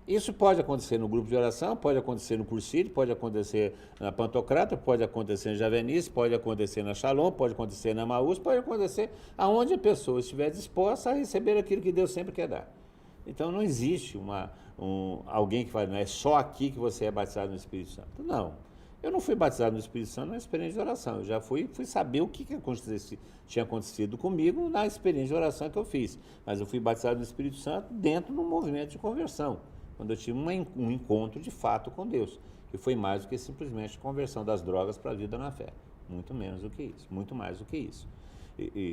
Isso pode acontecer no grupo de oração, pode acontecer no Cursílio, pode acontecer na Pantocrata, pode acontecer na Javenice, pode acontecer na Shalom, pode acontecer na Maús, pode acontecer aonde a pessoa estiver disposta a receber aquilo que Deus sempre quer dar. Então não existe alguém que fala, não é só aqui que você é batizado no Espírito Santo. Não, eu não fui batizado no Espírito Santo na experiência de oração, eu já fui saber o que tinha acontecido comigo na experiência de oração que eu fiz. Mas eu fui batizado no Espírito Santo dentro de um movimento de conversão, quando eu tive um encontro de fato com Deus, que foi mais do que simplesmente conversão das drogas para a vida na fé. Muito menos do que isso, muito mais do que isso.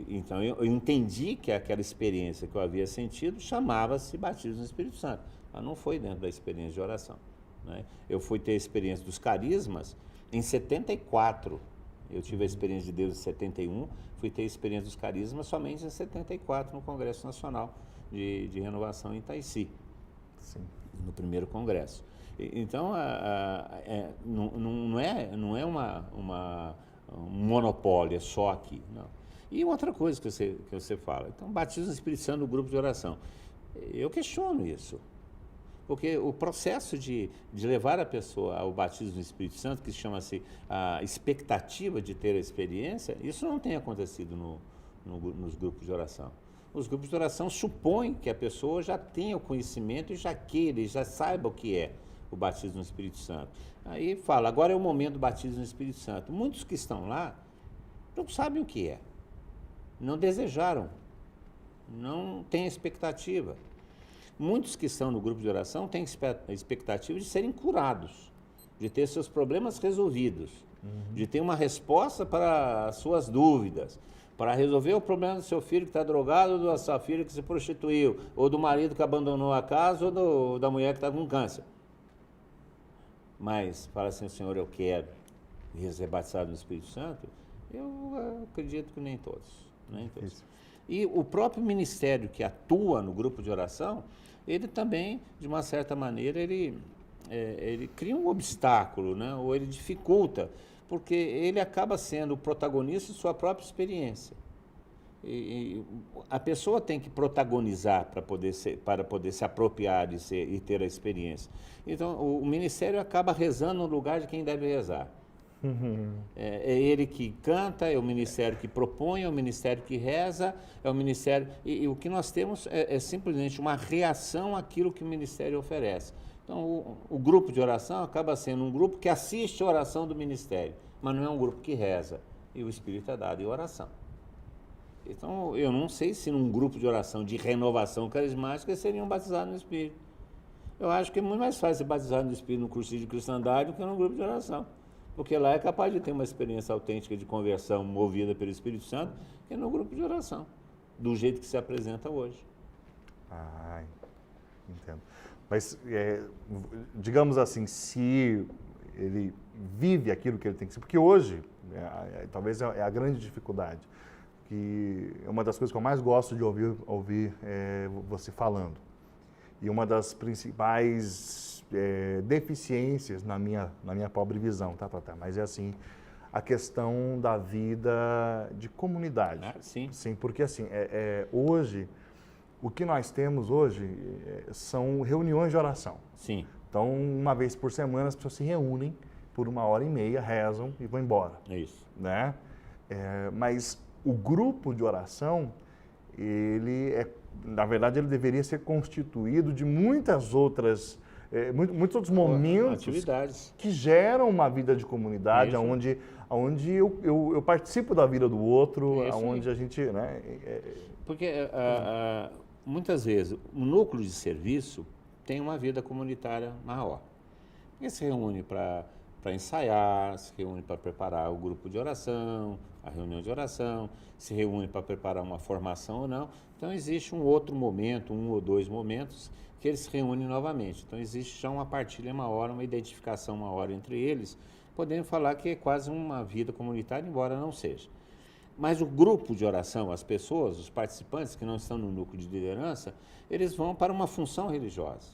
Então eu entendi que aquela experiência que eu havia sentido chamava-se batismo no Espírito Santo, mas não foi dentro da experiência de oração, né? Eu fui ter a experiência dos carismas em 74, eu tive a experiência de Deus em 71, fui ter a experiência dos carismas somente em 74, no Congresso Nacional de Renovação em Itaici. Sim. No primeiro congresso. Então, não é um monopólio, é só aqui. Não. E outra coisa que você fala, então, batismo no Espírito Santo no grupo de oração. Eu questiono isso, porque o processo de levar a pessoa ao batismo no Espírito Santo, que chama-se a expectativa de ter a experiência, isso não tem acontecido nos grupos de oração. Os grupos de oração supõem que a pessoa já tenha o conhecimento e já queira, e já saiba o que é o batismo no Espírito Santo. Aí fala, agora é o momento do batismo no Espírito Santo. Muitos que estão lá não sabem o que é, não desejaram, não têm expectativa. Muitos que estão no grupo de oração têm expectativa de serem curados, de ter seus problemas resolvidos, de ter uma resposta para as suas dúvidas, para resolver o problema do seu filho que está drogado, ou da sua filha que se prostituiu, ou do marido que abandonou a casa, ou da mulher que está com câncer. Mas, fala assim, Senhor, eu quero ser batizado no Espírito Santo, eu acredito que nem todos. Nem todos. E o próprio ministério que atua no grupo de oração, ele também, de uma certa maneira, ele cria um obstáculo, né? Ou ele dificulta, porque ele acaba sendo o protagonista de sua própria experiência. E a pessoa tem que protagonizar para poder se apropriar e ter a experiência. Então, o ministério acaba rezando no lugar de quem deve rezar. É ele que canta, é o ministério que propõe, é o ministério que reza, é o ministério... E o que nós temos é simplesmente uma reação àquilo que o ministério oferece. Então, o grupo de oração acaba sendo um grupo que assiste a oração do ministério, mas não é um grupo que reza. E o Espírito é dado em oração. Então, eu não sei se num grupo de oração de renovação carismática seriam batizados no Espírito. Eu acho que é muito mais fácil ser batizado no Espírito no curso de cristandade do que num grupo de oração. Porque lá é capaz de ter uma experiência autêntica de conversão movida pelo Espírito Santo, que no grupo de oração, do jeito que se apresenta hoje. Ah, entendo. Mas, digamos assim, se ele vive aquilo que ele tem que ser, porque hoje, talvez é a grande dificuldade, que é uma das coisas que eu mais gosto de ouvir você falando. E uma das principais deficiências na minha pobre visão, mas é assim, a questão da vida de comunidade. Ah, sim. Sim, porque assim, hoje, o que nós temos hoje são reuniões de oração. Sim. Então, uma vez por semana, as pessoas se reúnem por 1h30, rezam e vão embora. É isso. Né? Mas o grupo de oração, na verdade, ele deveria ser constituído de muitas outras, muitos outros momentos atividades que geram uma vida de comunidade, onde eu participo da vida do outro, onde a gente... Né, Porque muitas vezes o núcleo de serviço tem uma vida comunitária maior. Ele se reúne para ensaiar, se reúne para preparar o grupo de oração, a reunião de oração, se reúne para preparar uma formação ou não. Então, existe um outro momento, 1 ou 2 momentos, que eles se reúnem novamente. Então, existe já uma partilha maior, uma identificação maior entre eles, podendo falar que é quase uma vida comunitária, embora não seja. Mas o grupo de oração, as pessoas, os participantes que não estão no núcleo de liderança, eles vão para uma função religiosa.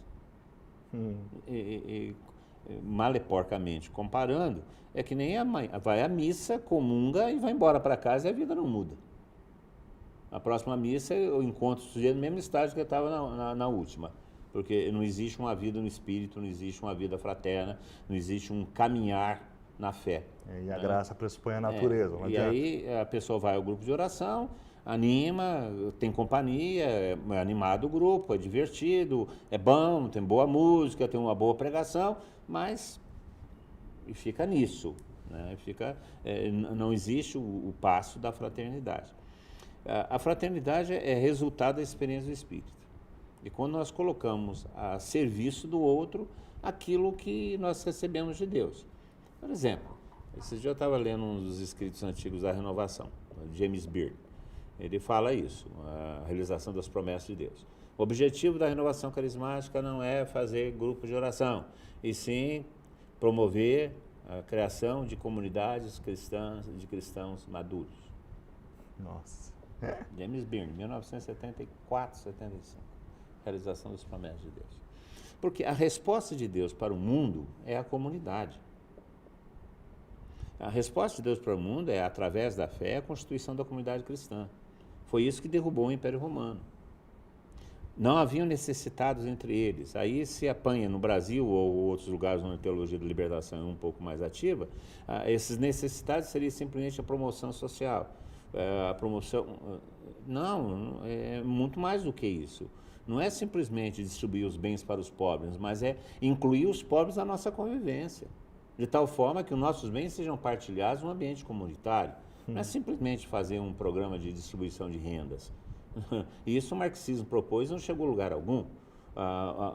Maleporcamente comparando, é que nem a mãe vai à missa, comunga e vai embora para casa e a vida não muda. A próxima missa eu encontro o sujeito no mesmo estágio que eu estava na última. Porque não existe uma vida no espírito, não existe uma vida fraterna, não existe um caminhar na fé. E a graça pressupõe a natureza. Não e adianta. aí a pessoa vai ao grupo de oração, anima, tem companhia, é animado o grupo, é divertido, é bom, tem boa música, tem uma boa pregação, mas e fica nisso, né? Não existe o passo da fraternidade. A fraternidade é resultado da experiência do Espírito. E quando nós colocamos a serviço do outro aquilo que nós recebemos de Deus. Por exemplo, esse dia eu estava lendo um dos escritos antigos da Renovação, James Beard. Ele fala isso, a realização das promessas de Deus. O objetivo da renovação carismática não é fazer grupo de oração, e sim promover a criação de comunidades cristãs, de cristãos maduros. Nossa. James Beard, 1974, 75. Realização das promessas de Deus. Porque a resposta de Deus para o mundo é a comunidade. A resposta de Deus para o mundo é, através da fé, a constituição da comunidade cristã. Foi isso que derrubou o Império Romano. Não haviam necessitados entre eles. Aí se apanha no Brasil ou outros lugares onde a teologia da libertação é um pouco mais ativa, esses necessitados seria simplesmente a promoção social. A promoção... Não, é muito mais do que isso. Não é simplesmente distribuir os bens para os pobres, mas é incluir os pobres na nossa convivência, de tal forma que os nossos bens sejam partilhados no ambiente comunitário. Não é simplesmente fazer um programa de distribuição de rendas. Isso o marxismo propôs e não chegou a lugar algum.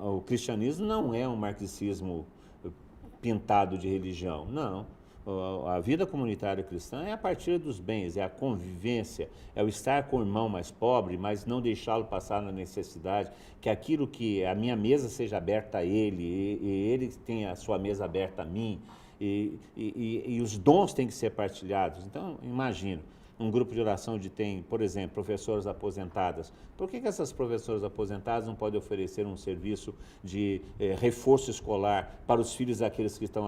O cristianismo não é um marxismo pintado de religião, não. A vida comunitária cristã é a partilha dos bens, é a convivência, é o estar com o irmão mais pobre, mas não deixá-lo passar na necessidade, que aquilo que a minha mesa seja aberta a ele, e ele tenha a sua mesa aberta a mim, e os dons têm que ser partilhados. Então, imagino, um grupo de oração onde tem, por exemplo, professoras aposentadas. Por que essas professoras aposentadas não podem oferecer um serviço de reforço escolar para os filhos daqueles que estão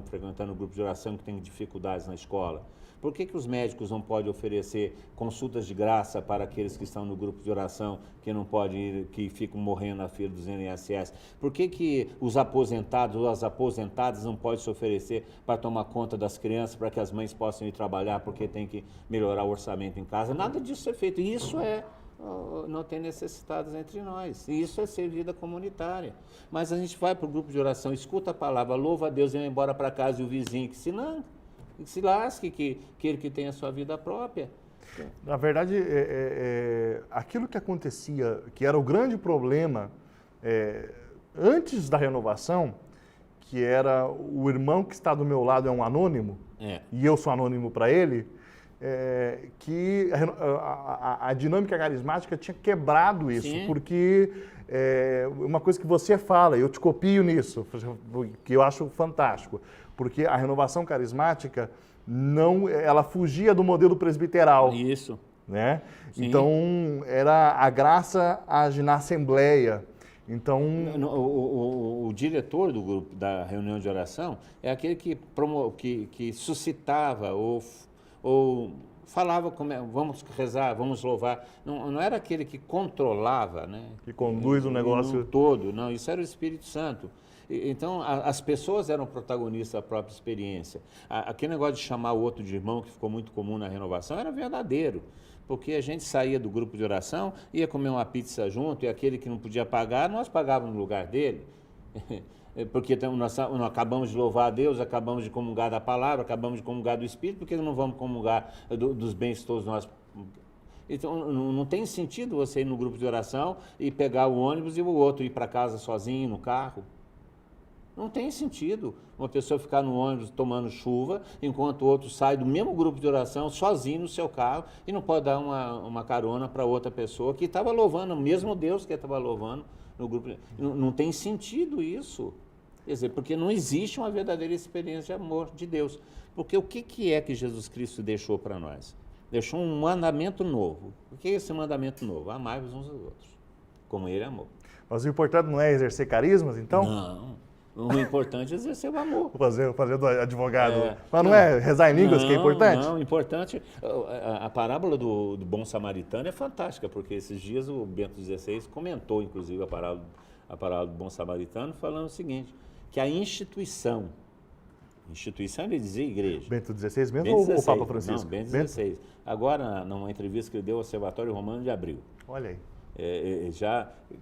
frequentando o grupo de oração que têm dificuldades na escola? Por que os médicos não podem oferecer consultas de graça para aqueles que estão no grupo de oração, que não podem ir, que ficam morrendo na fila dos INSS? Por que os aposentados ou as aposentadas não podem se oferecer para tomar conta das crianças, para que as mães possam ir trabalhar, porque tem que melhorar o orçamento em casa? Nada disso é feito. E isso não tem necessitados entre nós. E isso é ser vida comunitária. Mas a gente vai para o grupo de oração, escuta a palavra, louva a Deus e vai embora para casa, e o vizinho que se lasque, que ele que tem a sua vida própria. Na verdade, aquilo que acontecia, que era o grande problema antes da renovação, que era o irmão que está do meu lado é um anônimo, e eu sou anônimo para ele, que a dinâmica carismática tinha quebrado isso. Sim. Porque uma coisa que você fala, eu te copio nisso, que eu acho fantástico, porque a renovação carismática ela fugia do modelo presbiteral. Isso. Né? Então, era a graça age na assembleia. Então, o diretor do grupo, da reunião de oração, é aquele que suscitava ou falava, vamos rezar, vamos louvar. Não era aquele que controlava, né? Que conduz o negócio todo. Não, isso era o Espírito Santo. Então, as pessoas eram protagonistas da própria experiência. Aquele negócio de chamar o outro de irmão, que ficou muito comum na renovação, era verdadeiro. Porque a gente saía do grupo de oração, ia comer uma pizza junto, e aquele que não podia pagar, nós pagávamos no lugar dele. Porque nós acabamos de louvar a Deus, acabamos de comungar da palavra, acabamos de comungar do Espírito, porque não vamos comungar dos bens todos nós. Então, não tem sentido você ir no grupo de oração e pegar o ônibus e o outro ir para casa sozinho, no carro. Não tem sentido uma pessoa ficar no ônibus tomando chuva, enquanto o outro sai do mesmo grupo de oração, sozinho no seu carro, e não pode dar uma carona para outra pessoa que estava louvando, o mesmo Deus que estava louvando no grupo. Não tem sentido isso. Quer dizer, porque não existe uma verdadeira experiência de amor de Deus. Porque o que é que Jesus Cristo deixou para nós? Deixou um mandamento novo. O que é esse mandamento novo? Amai-vos uns aos outros, como Ele amou. Mas o importante não é exercer carismas, então? Não. O importante é exercer o amor. Vou fazer do advogado. Mas não não, é rezar em línguas que é importante? Não, importante. A parábola do bom samaritano é fantástica, porque esses dias o Bento XVI comentou, inclusive, a parábola do bom samaritano, falando o seguinte, que a instituição ele dizia igreja. Bento XVI mesmo Bento ou XVI, o Papa Francisco? Não, Bento XVI. Agora, numa entrevista que ele deu ao Observatório Romano de Abril, Olha aí.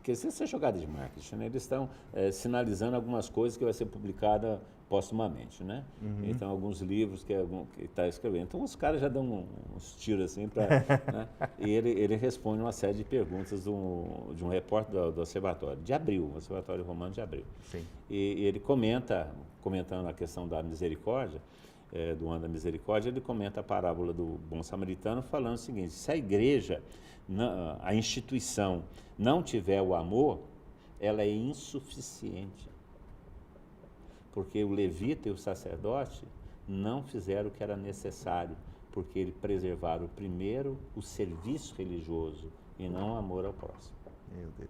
que isso é jogada de marketing, né? Eles estão sinalizando algumas coisas que vai ser publicada postumamente, né? Então, alguns livros que está escrevendo. Então, os caras já dão uns tiros assim para... né? E ele responde uma série de perguntas de um repórter do Observatório de Abril, Observatório Romano de Abril. Sim. E ele comentando a questão da misericórdia, do ano da misericórdia, ele comenta a parábola do bom samaritano falando o seguinte, se a igreja, a instituição não tiver o amor, ela é insuficiente. Porque o levita e o sacerdote não fizeram o que era necessário, porque eles preservaram primeiro o serviço religioso e não o amor ao próximo. Meu Deus.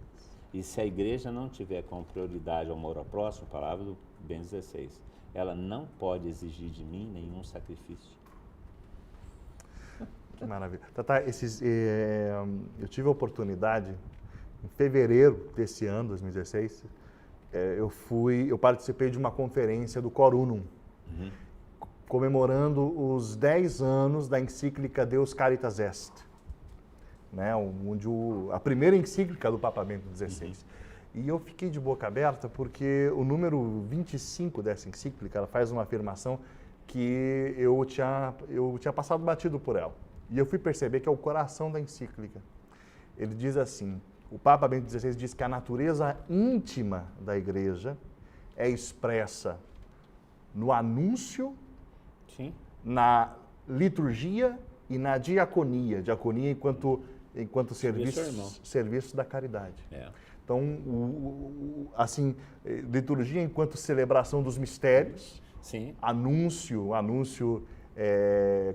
E se a igreja não tiver como prioridade o amor ao próximo, palavra do Bento XVI, ela não pode exigir de mim nenhum sacrifício. Que maravilha. Tata, eu tive a oportunidade, em fevereiro desse ano, 2016, eu participei de uma conferência do Cor Unum, comemorando os 10 anos da encíclica Deus Caritas Est, né, onde a primeira encíclica do Papa Bento XVI. E eu fiquei de boca aberta porque o número 25 dessa encíclica, ela faz uma afirmação que eu tinha passado batido por ela. E eu fui perceber que é o coração da encíclica. Ele diz assim, o Papa Bento XVI diz que a natureza íntima da igreja é expressa no anúncio, Sim. na liturgia e na diaconia. Diaconia enquanto serviço da caridade. Então, liturgia enquanto celebração dos mistérios, Sim. anúncio,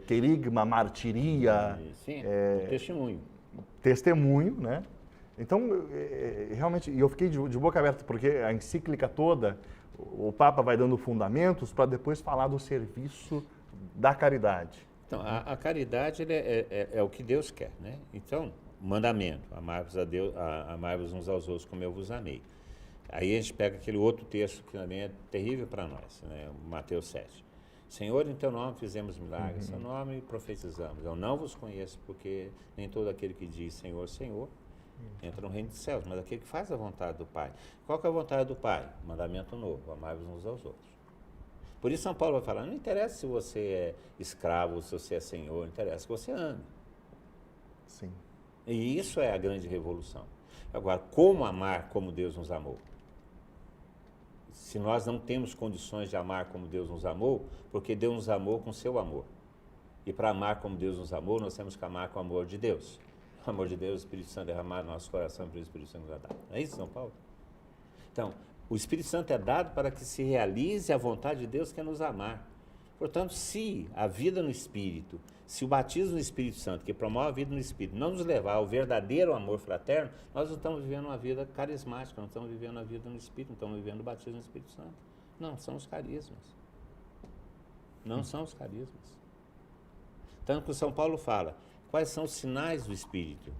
querigma, martiria, testemunho, né? Então, realmente, eu fiquei de boca aberta, porque a encíclica toda, o Papa vai dando fundamentos para depois falar do serviço da caridade. Então, a caridade é o que Deus quer, né? Então, mandamento, amai-vos a Deus, amai-vos uns aos outros como eu vos amei. Aí a gente pega aquele outro texto que também é terrível para nós, né? Mateus 7. Senhor, em teu nome fizemos milagres, em teu nome profetizamos. Eu não vos conheço, porque nem todo aquele que diz Senhor, Senhor, entra no reino dos céus, mas aquele que faz a vontade do Pai. Qual que é a vontade do Pai? Mandamento novo, amai-vos uns aos outros. Por isso São Paulo vai falar, não interessa se você é escravo, se você é senhor, interessa que você ame. Sim. E isso é a grande revolução. Agora, como amar como Deus nos amou? Se nós não temos condições de amar como Deus nos amou, porque Deus nos amou com seu amor. E para amar como Deus nos amou, nós temos que amar com o amor de Deus. O amor de Deus, o Espírito Santo derramado no nosso coração, pelo Espírito Santo nos dá. Não é isso, São Paulo? Então, o Espírito Santo é dado para que se realize a vontade de Deus que é nos amar. Portanto, se a vida no Espírito, se o batismo no Espírito Santo, que promove a vida no Espírito, não nos levar ao verdadeiro amor fraterno, nós não estamos vivendo uma vida carismática, não estamos vivendo a vida no Espírito, não estamos vivendo o batismo no Espírito Santo. Não, são os carismas. Não são os carismas. Tanto que o São Paulo fala, quais são os sinais do Espírito?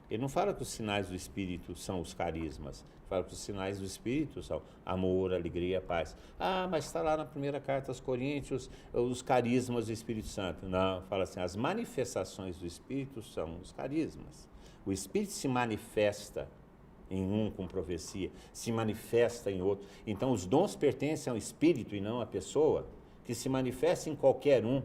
Ele não fala que os sinais do Espírito são os carismas, fala que os sinais do Espírito são amor, alegria, paz. Ah, mas está lá na primeira carta aos Coríntios, os carismas do Espírito Santo. Não, fala assim, as manifestações do Espírito são os carismas. O Espírito se manifesta em um com profecia, se manifesta em outro. Então, os dons pertencem ao Espírito e não à pessoa, que se manifesta em qualquer um,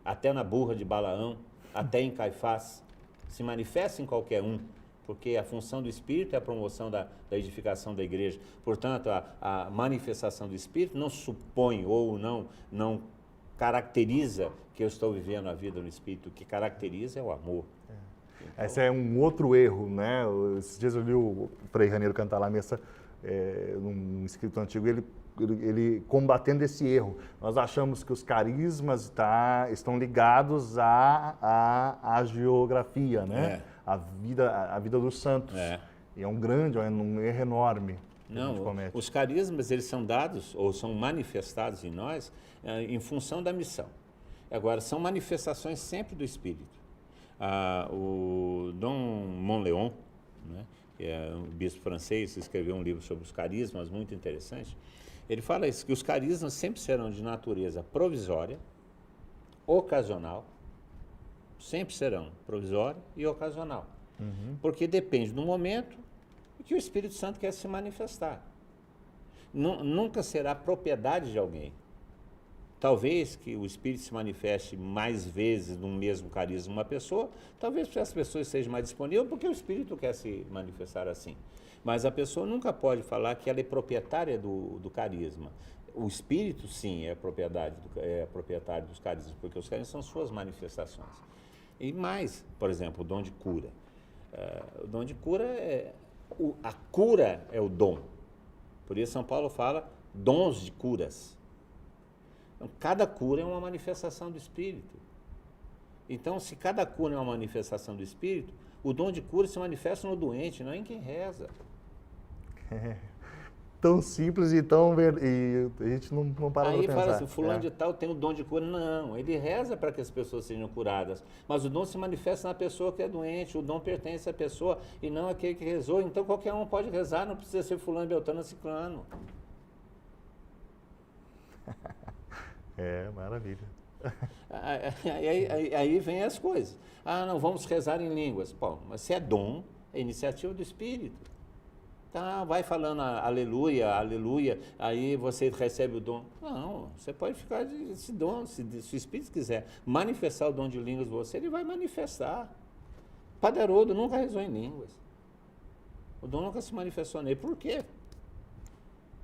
até na burra de Balaão, até em Caifás, se manifesta em qualquer um, porque a função do Espírito é a promoção da edificação da igreja. Portanto, a manifestação do Espírito não supõe ou não caracteriza que eu estou vivendo a vida no Espírito. O que caracteriza é o amor. Então, esse é um outro erro, né? Esses dias eu li o Frei Raniero Cantalamessa, num escrito antigo, ele combatendo esse erro. Nós achamos que os carismas estão ligados à geografia, né? A vida dos santos. E é um erro enorme. que a gente comete. Os carismas, eles são dados ou são manifestados em nós em função da missão. Agora, são manifestações sempre do Espírito. O Dom Monleon, né, que é um bispo francês, escreveu um livro sobre os carismas, muito interessante. Ele fala isso, que os carismas sempre serão de natureza provisória, ocasional, sempre serão provisória e ocasional. Porque depende do momento que o Espírito Santo quer se manifestar. Nunca será propriedade de alguém. Talvez que o Espírito se manifeste mais vezes no mesmo carisma uma pessoa, talvez para as pessoas seja mais disponível, porque o Espírito quer se manifestar assim. Mas a pessoa nunca pode falar que ela é proprietária do carisma. O Espírito, sim, é proprietário dos carismas, porque os carismas são suas manifestações. E mais, por exemplo, o dom de cura. O dom de cura a cura é o dom. Por isso São Paulo fala dons de curas. Então, cada cura é uma manifestação do Espírito. Então, se cada cura é uma manifestação do Espírito, o dom de cura se manifesta no doente, não é em quem reza. Tão simples e tão e a gente não para para pensar. Aí fala assim, fulano de tal tem o dom de cura. Não, ele reza para que as pessoas sejam curadas, mas o dom se manifesta na pessoa que é doente, o dom pertence à pessoa e não àquele que rezou. Então qualquer um pode rezar, não precisa ser fulano, beltrano, ciclano. Maravilha. Aí vem as coisas. Não, vamos rezar em línguas. Bom, mas se é dom, é iniciativa do Espírito. Tá, vai falando aleluia, aleluia, aí você recebe o dom. Não, você pode ficar desse dom, se o Espírito quiser manifestar o dom de línguas em você, ele vai manifestar. Padre Haroldo nunca rezou em línguas. O dom nunca se manifestou nele. Por quê?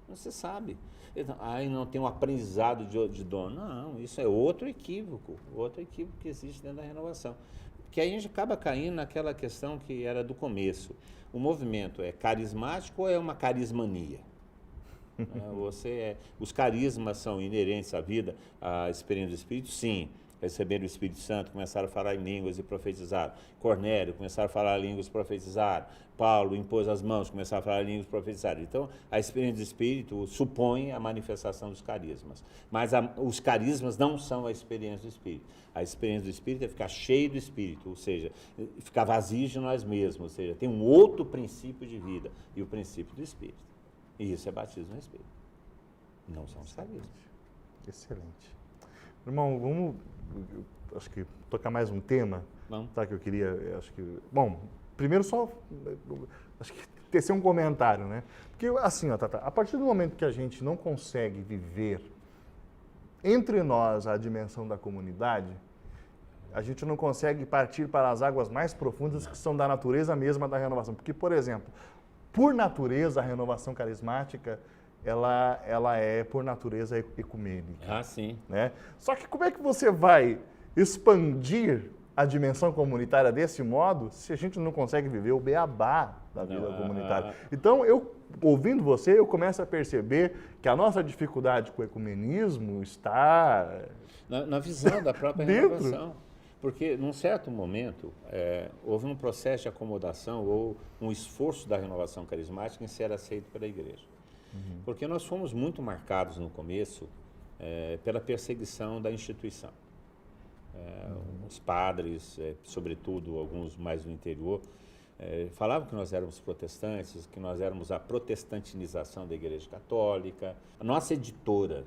Você sabe. Então, não tem um aprendizado de dom. Não, isso é outro equívoco que existe dentro da renovação. Que aí a gente acaba caindo naquela questão que era do começo. O movimento é carismático ou é uma carismania? Os carismas são inerentes à vida, à experiência do Espírito? Sim. Receberam o Espírito Santo, começaram a falar em línguas e profetizaram. Cornélio, começaram a falar em línguas e profetizaram. Paulo impôs as mãos, começaram a falar em línguas e profetizaram. Então, a experiência do Espírito supõe a manifestação dos carismas. Mas os carismas não são a experiência do Espírito. A experiência do Espírito é ficar cheio do Espírito, ou seja, ficar vazio de nós mesmos, ou seja, tem um outro princípio de vida, e o princípio do Espírito. E isso é batismo no Espírito. Não são os carismas. Excelente. Irmão, vamos, acho que, tocar mais um tema, tá, que eu queria, bom, primeiro só, acho que tecer um comentário, né? Porque, assim, Tata, a partir do momento que a gente não consegue viver entre nós a dimensão da comunidade, a gente não consegue partir para as águas mais profundas que são da natureza mesma da renovação. Porque, por exemplo, por natureza, a renovação carismática, ela é, por natureza, ecumênica. Sim. Né? Só que como é que você vai expandir a dimensão comunitária desse modo se a gente não consegue viver o beabá da vida comunitária? Então, ouvindo você, eu começo a perceber que a nossa dificuldade com o ecumenismo está... Na visão da própria renovação. Porque, num certo momento, houve um processo de acomodação ou um esforço da renovação carismática em ser aceito pela igreja. Porque nós fomos muito marcados no começo pela perseguição da instituição. Os padres, sobretudo alguns mais do interior, falavam que nós éramos protestantes, que nós éramos a protestantinização da Igreja Católica. A nossa editora,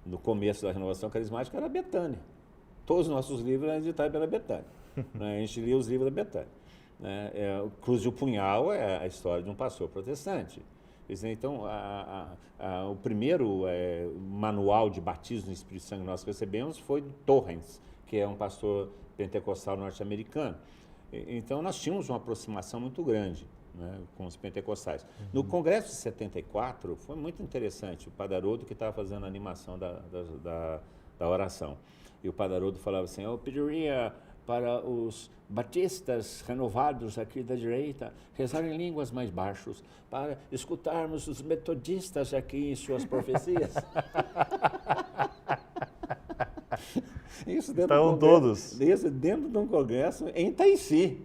no começo da renovação carismática, era a Betânia. Todos os nossos livros eram editados pela Betânia. A gente lia os livros da Betânia. Cruz e o Punhal é a história de um pastor protestante. Então, o primeiro manual de batismo no Espírito Santo que nós recebemos foi do Torrens, que é um pastor pentecostal norte-americano. Então, nós tínhamos uma aproximação muito grande, né, com os pentecostais. No Congresso de 74, foi muito interessante, o Padre Haroldo que estava fazendo a animação da oração. E o Padre Haroldo falava assim, eu pediria para os batistas renovados aqui da direita rezarem em línguas mais baixos, para escutarmos os metodistas aqui em suas profecias. Isso dentro Estão todos. Dentro de um congresso em Itaici.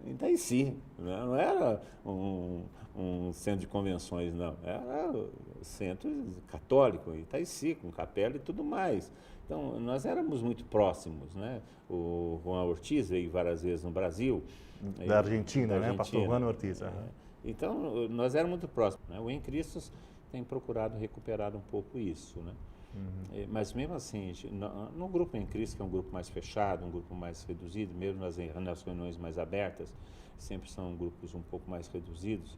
em Itaici, né? Não era um centro de convenções, não. Era centro católico, em Itaici, com capela e tudo mais. Então, nós éramos muito próximos, né? O Juan Ortiz veio várias vezes no Brasil. Da Argentina, né? Pastor Juan Ortiz. Então, nós éramos muito próximos, né? O Em Cristos tem procurado recuperar um pouco isso, né? Mas mesmo assim, no grupo Em Cristo, que é um grupo mais fechado, um grupo mais reduzido, mesmo nas reuniões mais abertas, sempre são grupos um pouco mais reduzidos,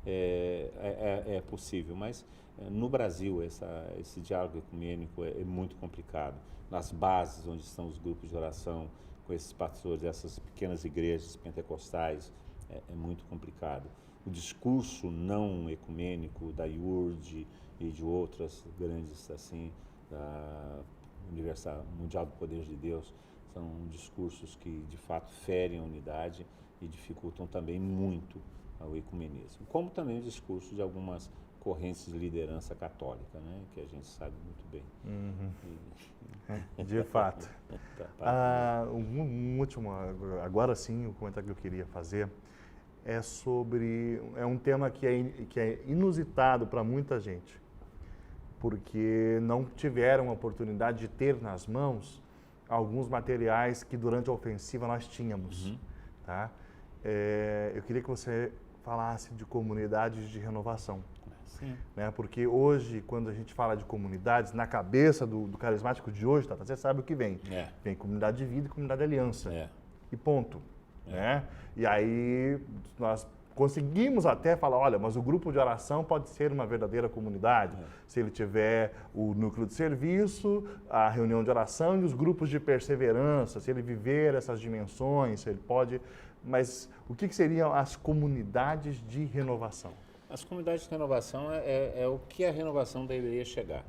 é possível. Mas no Brasil, esse diálogo ecumênico é muito complicado. Nas bases, onde estão os grupos de oração, com esses pastores, essas pequenas igrejas pentecostais, é muito complicado. O discurso não ecumênico da IURD e de outras grandes, assim, da Universal Mundial do Poder de Deus, são discursos que, de fato, ferem a unidade e dificultam também muito o ecumenismo. Como também o discurso de algumas correntes de liderança católica, né, que a gente sabe muito bem. De fato. Um último, agora sim, o comentário que eu queria fazer é um tema que é inusitado para muita gente, porque não tiveram a oportunidade de ter nas mãos alguns materiais que durante a ofensiva nós tínhamos. Tá? Eu queria que você falasse de comunidades de renovação. Sim. Né? Porque hoje, quando a gente fala de comunidades, na cabeça do carismático de hoje, tá, você sabe o que vem. Vem comunidade de vida e comunidade de aliança. E ponto. Né? E aí nós conseguimos até falar, olha, mas o grupo de oração pode ser uma verdadeira comunidade, se ele tiver o núcleo de serviço, a reunião de oração e os grupos de perseverança, se ele viver essas dimensões, se ele pode... Mas o que seriam as comunidades de renovação? As comunidades de renovação é o que a renovação deveria chegar.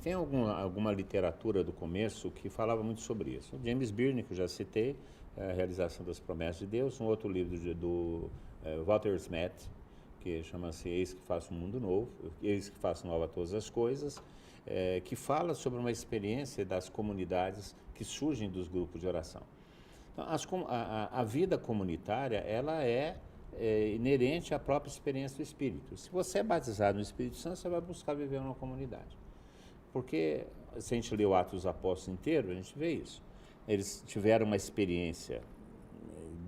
Tem alguma literatura do começo que falava muito sobre isso. O James Byrne, que eu já citei, A Realização das Promessas de Deus, um outro livro do Walter Smith, que chama-se Eis que Faço um Mundo Novo, Eis que Faço Nova Todas as Coisas, que fala sobre uma experiência das comunidades que surgem dos grupos de oração. Então, a vida comunitária, ela é inerente à própria experiência do Espírito. Se você é batizado no Espírito Santo, você vai buscar viver numa comunidade. Porque, se a gente lê o Atos dos Apóstolos inteiro, a gente vê isso. Eles tiveram uma experiência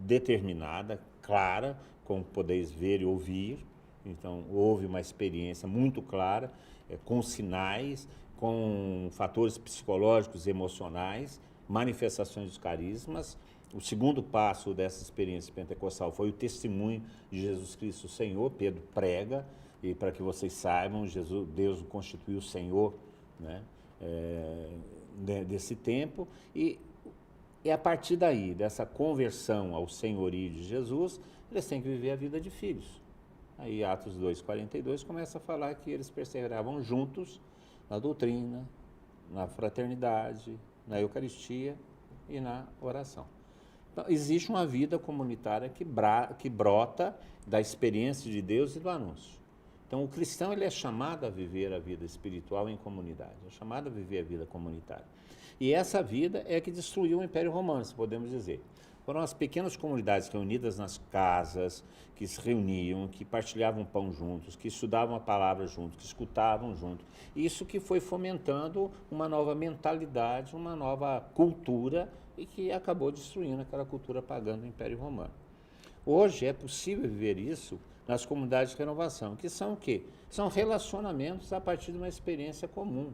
determinada, clara, como podeis ver e ouvir. Então, houve uma experiência muito clara, com sinais, com fatores psicológicos e emocionais, manifestações dos carismas. O segundo passo dessa experiência pentecostal foi o testemunho de Jesus Cristo Senhor. Pedro prega, e para que vocês saibam, Deus o constituiu o Senhor, né, desse tempo, e a partir daí, dessa conversão ao senhorio de Jesus, eles têm que viver a vida de filhos. Aí Atos 2:42 começa a falar que eles perseveravam juntos na doutrina, na fraternidade, na Eucaristia e na oração. Então, existe uma vida comunitária que brota da experiência de Deus e do anúncio. Então, o cristão ele é chamado a viver a vida espiritual em comunidade, é chamado a viver a vida comunitária. E essa vida é que destruiu o Império Romano, se podemos dizer. Foram as pequenas comunidades reunidas nas casas, que se reuniam, que partilhavam pão juntos, que estudavam a palavra juntos, que escutavam juntos. Isso que foi fomentando uma nova mentalidade, uma nova cultura, e que acabou destruindo aquela cultura pagã do Império Romano. Hoje é possível viver isso nas comunidades de renovação, que são o quê? São relacionamentos a partir de uma experiência comum.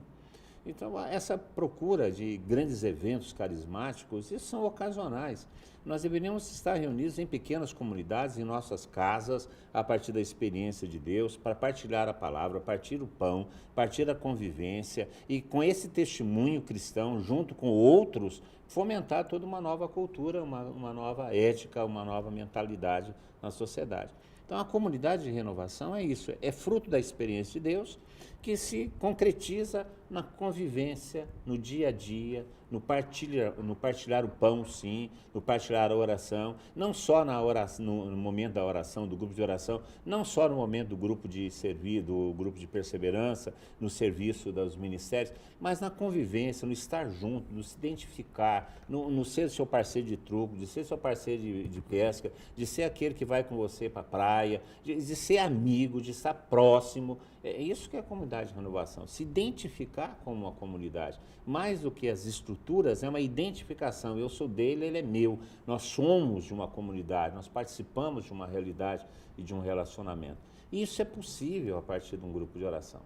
Então, essa procura de grandes eventos carismáticos, isso são ocasionais. Nós deveríamos estar reunidos em pequenas comunidades, em nossas casas, a partir da experiência de Deus, para partilhar a palavra, partir o pão, partir a convivência, e com esse testemunho cristão, junto com outros, fomentar toda uma nova cultura, uma nova ética, uma nova mentalidade na sociedade. Então, a comunidade de renovação é isso, é fruto da experiência de Deus que se concretiza na convivência, no dia a dia, no partilhar o pão, sim, no partilhar a oração, não só na oração, no momento da oração, do grupo de oração, não só no momento do grupo de servir, do grupo de perseverança, no serviço dos ministérios, mas na convivência, no estar junto, no se identificar, no ser seu parceiro de truco, de ser seu parceiro de pesca, de ser aquele que vai com você para a praia, de ser amigo, de estar próximo. É isso que é a comunidade de renovação, se identificar como uma comunidade. Mais do que as estruturas, é uma identificação. Eu sou dele, ele é meu. Nós somos de uma comunidade, nós participamos de uma realidade e de um relacionamento. E isso é possível a partir de um grupo de oração.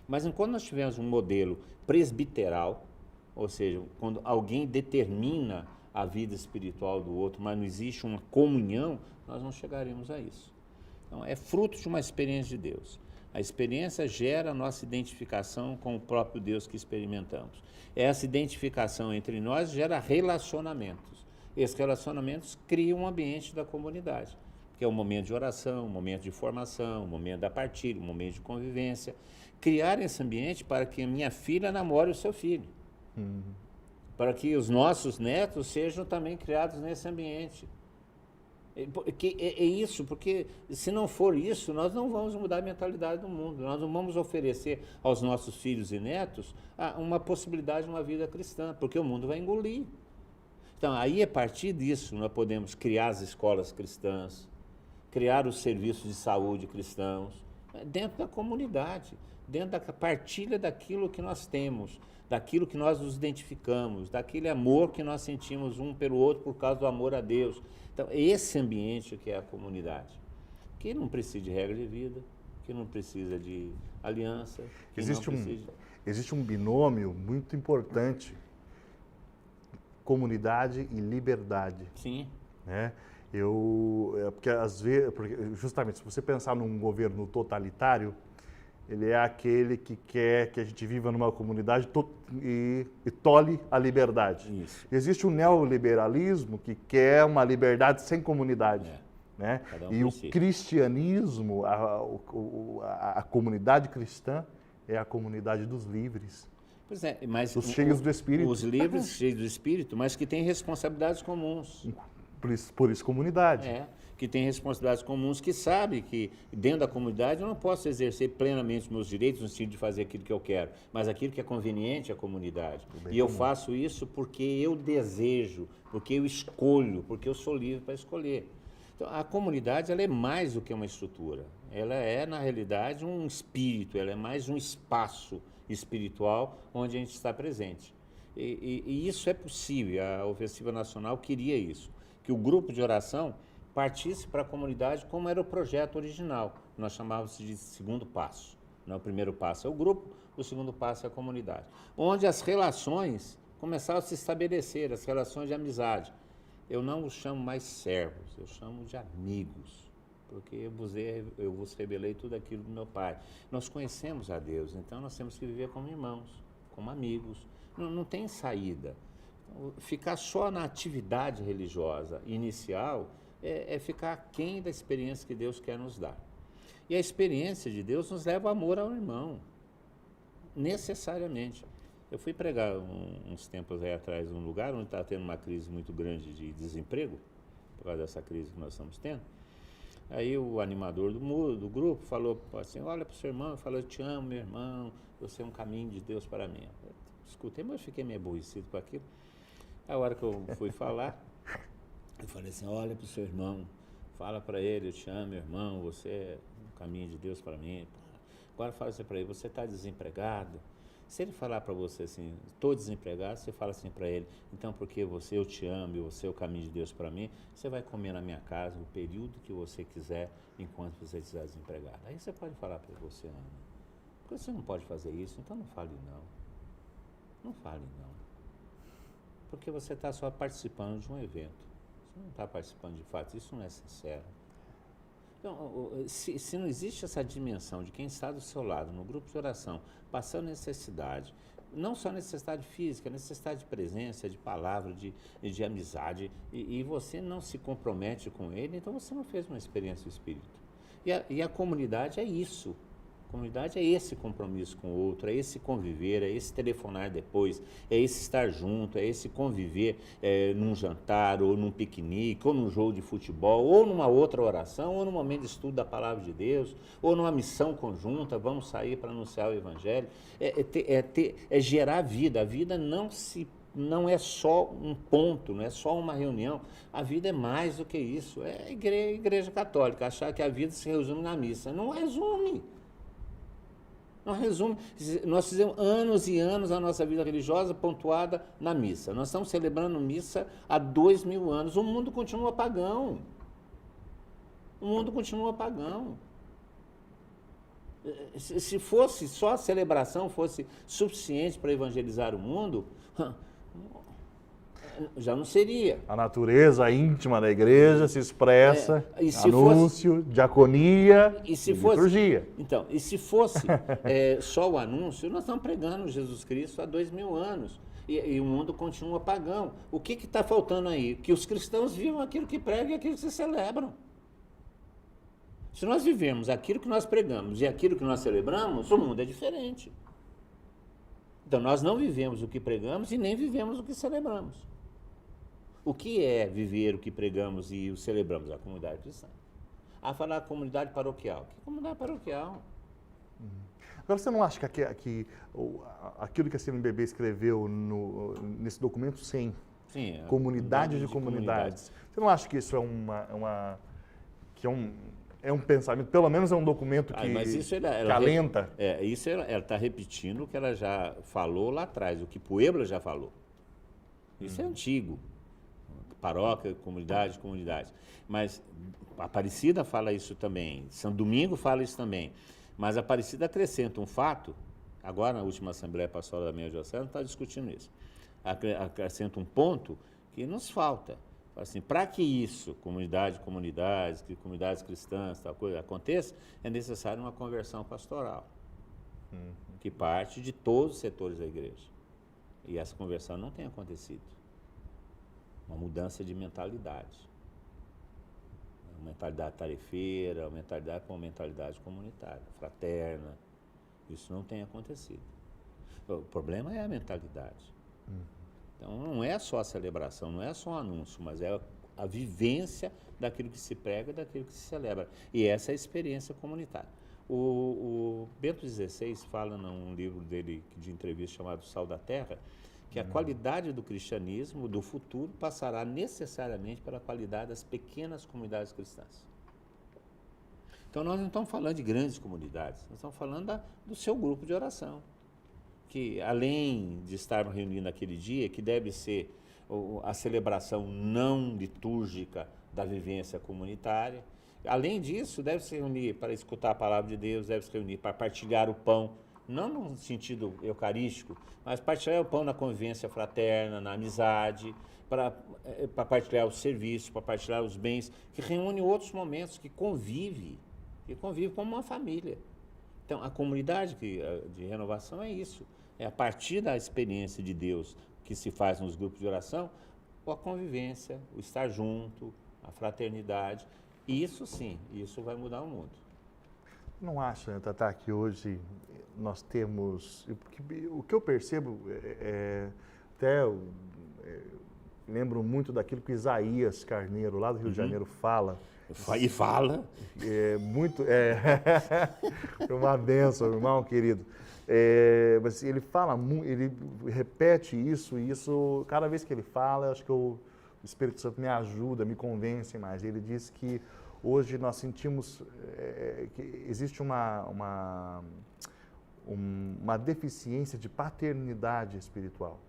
Mas enquanto nós tivermos um modelo presbiteral, ou seja, quando alguém determina a vida espiritual do outro, mas não existe uma comunhão, nós não chegaremos a isso. Então, é fruto de uma experiência de Deus. A experiência gera a nossa identificação com o próprio Deus que experimentamos. Essa identificação entre nós gera relacionamentos. Esses relacionamentos criam um ambiente da comunidade, que é um momento de oração, um momento de formação, um momento da partilha, um momento de convivência. Criar esse ambiente para que a minha filha namore o seu filho. Para que os nossos netos sejam também criados nesse ambiente. É isso, porque se não for isso, nós não vamos mudar a mentalidade do mundo, nós não vamos oferecer aos nossos filhos e netos uma possibilidade de uma vida cristã, porque o mundo vai engolir. Então, aí, a partir disso, nós podemos criar as escolas cristãs, criar os serviços de saúde cristãos, dentro da comunidade, dentro da partilha daquilo que nós temos, daquilo que nós nos identificamos, daquele amor que nós sentimos um pelo outro por causa do amor a Deus. Então, esse ambiente que é a comunidade, que não precisa de regra de vida, que não precisa de aliança, que existe um binômio muito importante, comunidade e liberdade. Sim. Né? Porque às vezes, justamente, se você pensar num governo totalitário, ele é aquele que quer que a gente viva numa comunidade e tolhe a liberdade. Isso. Existe o neoliberalismo que quer uma liberdade sem comunidade. Né? E o cristianismo, a comunidade cristã é a comunidade dos livres. Pois é, mas os cheios do Espírito. Os livres, cheios do Espírito, mas que têm responsabilidades comuns. Por isso comunidade. Que tem responsabilidades comuns, que sabe que dentro da comunidade eu não posso exercer plenamente os meus direitos no sentido de fazer aquilo que eu quero, mas aquilo que é conveniente à comunidade. E eu faço isso porque eu desejo, porque eu escolho, porque eu sou livre para escolher. Então, a comunidade ela é mais do que uma estrutura. Ela é, na realidade, um espírito, ela é mais um espaço espiritual onde a gente está presente. E isso é possível. A Ofensiva Nacional queria isso, que o grupo de oração partisse para a comunidade como era o projeto original. Nós chamávamos de segundo passo. O primeiro passo é o grupo, o segundo passo é a comunidade. Onde as relações começaram a se estabelecer, as relações de amizade. Eu não os chamo mais servos, eu chamo de amigos, porque eu vos revelei tudo aquilo do meu Pai. Nós conhecemos a Deus, então nós temos que viver como irmãos, como amigos. Não tem saída. Ficar só na atividade religiosa inicial é ficar aquém da experiência que Deus quer nos dar. E a experiência de Deus nos leva ao amor ao irmão, necessariamente. Eu fui pregar uns tempos aí atrás num lugar onde estava tendo uma crise muito grande de desemprego, por causa dessa crise que nós estamos tendo. Aí o animador do grupo falou assim, olha para o seu irmão, falou, eu te amo, meu irmão, você é um caminho de Deus para mim. Eu escutei, mas eu fiquei meio aborrecido com aquilo. A hora que eu fui falar, eu falei assim, olha para o seu irmão, fala para ele, eu te amo, meu irmão, você é um caminho de Deus para mim. Agora fala assim para ele, você está desempregado? Se ele falar para você assim, estou desempregado, você fala assim para ele, então porque eu te amo e você é o caminho de Deus para mim, você vai comer na minha casa o período que você quiser, enquanto você estiver desempregado. Aí você pode falar para ele, você ama. Porque você não pode fazer isso, então não fale não. Não fale não. Porque você está só participando de um evento. Você não está participando de fato, isso não é sincero. Então, se não existe essa dimensão de quem está do seu lado, no grupo de oração, passando necessidade, não só necessidade física, necessidade de presença, de palavra, de amizade, e você não se compromete com ele, então você não fez uma experiência do Espírito. E a comunidade é isso. Comunidade é esse compromisso com o outro, é esse conviver, é esse telefonar depois, é esse estar junto, é esse conviver num jantar, ou num piquenique, ou num jogo de futebol, ou numa outra oração, ou num momento de estudo da Palavra de Deus, ou numa missão conjunta, vamos sair para anunciar o Evangelho. É gerar vida. A vida não é só um ponto, não é só uma reunião. A vida é mais do que isso. É a igreja católica, achar que a vida se resume na missa. Não resume. Não resume. Nós fizemos anos e anos a nossa vida religiosa pontuada na missa. Nós estamos celebrando missa há 2000 anos. O mundo continua pagão. O mundo continua pagão. Se fosse só a celebração fosse suficiente para evangelizar o mundo, já não seria. A natureza íntima da igreja se expressa, anúncio, diaconia e liturgia. Então, e se fosse só o anúncio, nós estamos pregando Jesus Cristo há 2000 anos. E o mundo continua pagão. O que está faltando aí? Que os cristãos vivam aquilo que pregam e aquilo que se celebram. Se nós vivemos aquilo que nós pregamos e aquilo que nós celebramos, o mundo é diferente. Então, nós não vivemos o que pregamos e nem vivemos o que celebramos. O que é viver o que pregamos e o celebramos? A comunidade cristã. Falar comunidade paroquial. Que comunidade paroquial? Agora, você não acha que aquilo que a CNBB escreveu nesse documento 100, sim, comunidade de comunidades, você não acha que isso é um pensamento, pelo menos é um documento que alenta? Isso ela está repetindo o que ela já falou lá atrás, o que Puebla já falou. Isso é antigo. Paróquia, comunidade. Mas a Aparecida fala isso também, São Domingo fala isso também. Mas a Aparecida acrescenta um fato, agora na última Assembleia Pastoral da minha diocese, não está discutindo isso. Acrescenta um ponto que nos falta. Assim, para que isso, comunidades cristãs, tal coisa, aconteça, é necessário uma conversão pastoral, que parte de todos os setores da igreja. E essa conversão não tem acontecido. Uma mudança de mentalidade. Uma mentalidade tarefeira, uma mentalidade com uma mentalidade comunitária, fraterna. Isso não tem acontecido. O problema é a mentalidade. Então, não é só a celebração, não é só o anúncio, mas é a vivência daquilo que se prega, daquilo que se celebra. E essa é a experiência comunitária. O Bento XVI fala num livro dele de entrevista chamado Sal da Terra, que a qualidade do cristianismo do futuro passará necessariamente pela qualidade das pequenas comunidades cristãs. Então, nós não estamos falando de grandes comunidades, nós estamos falando do seu grupo de oração, que além de estarmos reunindo naquele dia, que deve ser a celebração não litúrgica da vivência comunitária, além disso, deve se reunir para escutar a palavra de Deus, deve se reunir para partilhar o pão, não no sentido eucarístico, mas partilhar o pão na convivência fraterna, na amizade, para partilhar o serviço, para partilhar os bens, que reúne outros momentos, que convive como uma família. Então, a comunidade de renovação é isso, é a partir da experiência de Deus que se faz nos grupos de oração, a convivência, o estar junto, a fraternidade, isso sim, isso vai mudar o mundo. Não acha, Tatá, que hoje nós temos... O que eu percebo, lembro muito daquilo que Isaías Carneiro, lá do Rio de Janeiro, fala. E fala. Foi uma bênção, irmão querido. Mas ele fala, ele repete isso, e isso, cada vez que ele fala, eu acho que o Espírito Santo me ajuda, me convence mais. Ele diz que hoje nós sentimos que existe uma deficiência de paternidade espiritual,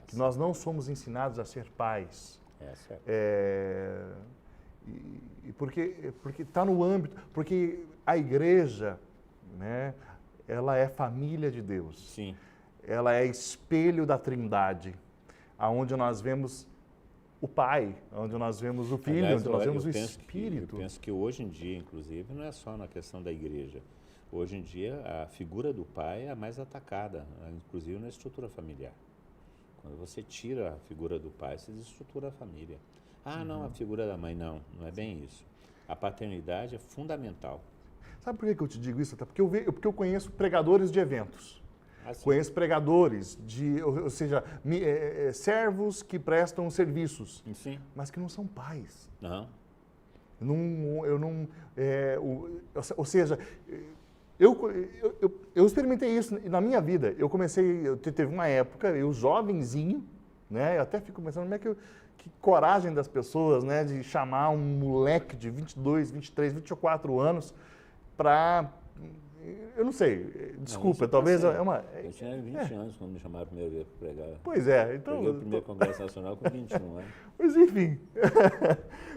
que nós não somos ensinados a ser pais. Porque está no âmbito, porque a igreja, né, ela é família de Deus. Sim. Ela é espelho da Trindade, aonde nós vemos o Pai, onde nós vemos o Filho, onde nós vemos o Espírito. Eu penso que hoje em dia, inclusive, não é só na questão da igreja. Hoje em dia, a figura do pai é a mais atacada, inclusive na estrutura familiar. Quando você tira a figura do pai, você desestrutura a família. Não, a figura da mãe, não é bem isso. A paternidade é fundamental. Sabe por que eu te digo isso? Até porque eu conheço pregadores de eventos. Assim. Conheço pregadores, ou seja, servos que prestam serviços, Sim. mas que não são pais. Não. Ou seja, eu experimentei isso na minha vida. Teve uma época, eu jovenzinho, né? Eu até fico pensando, que coragem das pessoas, né? De chamar um moleque de 22, 23, 24 anos para... Eu não sei, desculpa, talvez é uma... Eu tinha 20 anos quando me chamaram a primeira vez para pregar. Pois é, então... Preguei o primeiro Congresso Nacional com 21 anos. Mas enfim.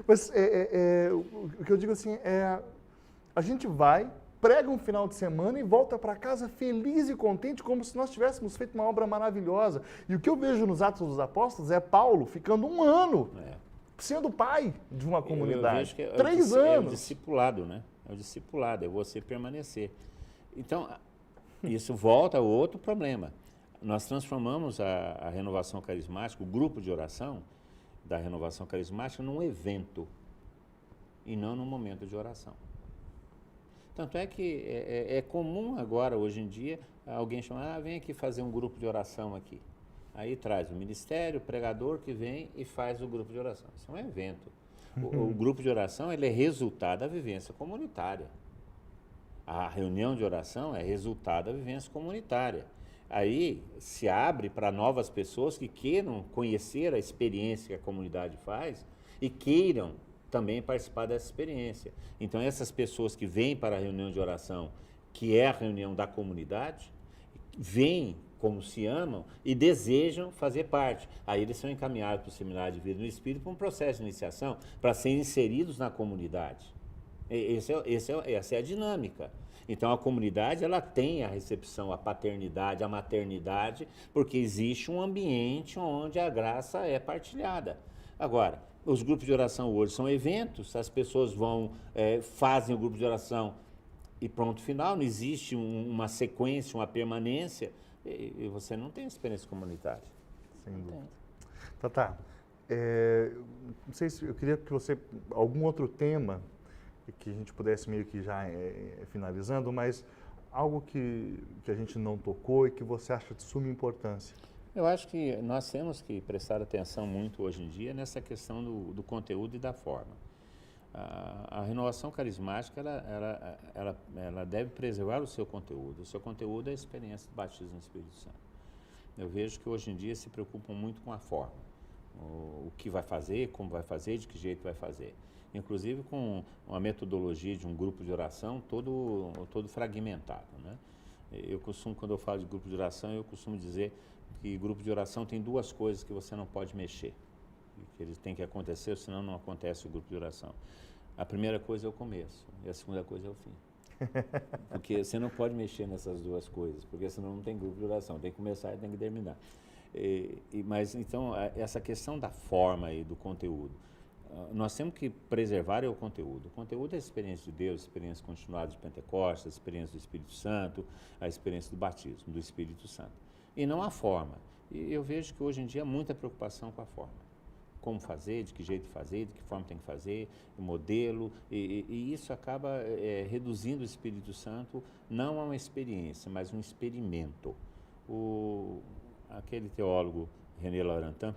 Mas o que eu digo assim a gente vai, prega um final de semana e volta para casa feliz e contente, como se nós tivéssemos feito uma obra maravilhosa. E o que eu vejo nos Atos dos Apóstolos é Paulo ficando um ano sendo pai de uma comunidade. Eu vejo que 3 anos. É o discipulado, né? É o discipulado, é você permanecer. Então, isso volta a outro problema. Nós transformamos a renovação carismática, o grupo de oração da renovação carismática, num evento e não num momento de oração. Tanto é que é comum agora, hoje em dia, alguém chamar, vem aqui fazer um grupo de oração aqui. Aí traz o ministério, o pregador que vem e faz o grupo de oração. Isso é um evento. O grupo de oração ele é resultado da vivência comunitária. A reunião de oração é resultado da vivência comunitária. Aí se abre para novas pessoas que queiram conhecer a experiência que a comunidade faz e queiram também participar dessa experiência. Então essas pessoas que vêm para a reunião de oração, que é a reunião da comunidade, vêm como se amam e desejam fazer parte. Aí eles são encaminhados para o Seminário de Vida no Espírito para um processo de iniciação, para serem inseridos na comunidade. Essa é a dinâmica. Então a comunidade ela tem a recepção, a paternidade, a maternidade, porque existe um ambiente onde a graça é partilhada. Agora, os grupos de oração hoje são eventos, as pessoas vão, fazem o grupo de oração e pronto, final, não existe uma sequência, uma permanência, e você não tem experiência comunitária. Sem dúvida. Tá. Não sei se eu queria que você, algum outro tema que a gente pudesse meio que já finalizando, mas algo que a gente não tocou e que você acha de suma importância. Eu acho que nós temos que prestar atenção muito hoje em dia nessa questão do conteúdo e da forma. A renovação carismática, ela deve preservar o seu conteúdo. O seu conteúdo é a experiência do batismo no Espírito Santo. Eu vejo que hoje em dia se preocupam muito com a forma. O que vai fazer, como vai fazer, de que jeito vai fazer. Inclusive com uma metodologia de um grupo de oração todo fragmentado, né? Quando eu falo de grupo de oração, eu costumo dizer que grupo de oração tem 2 coisas que você não pode mexer, que eles têm que acontecer, senão não acontece o grupo de oração. A primeira coisa é o começo e a segunda coisa é o fim. Porque você não pode mexer nessas 2 coisas, porque senão não tem grupo de oração, tem que começar e tem que terminar. Mas então, essa questão da forma e do conteúdo, nós temos que preservar o conteúdo. O conteúdo é a experiência de Deus, a experiência continuada de Pentecostes, a experiência do Espírito Santo, a experiência do batismo, do Espírito Santo. E não a forma. E eu vejo que hoje em dia há muita preocupação com a forma. Como fazer, de que jeito fazer, de que forma tem que fazer, o modelo, e isso acaba reduzindo o Espírito Santo não a uma experiência, mas um experimento. Aquele teólogo René Laurentin,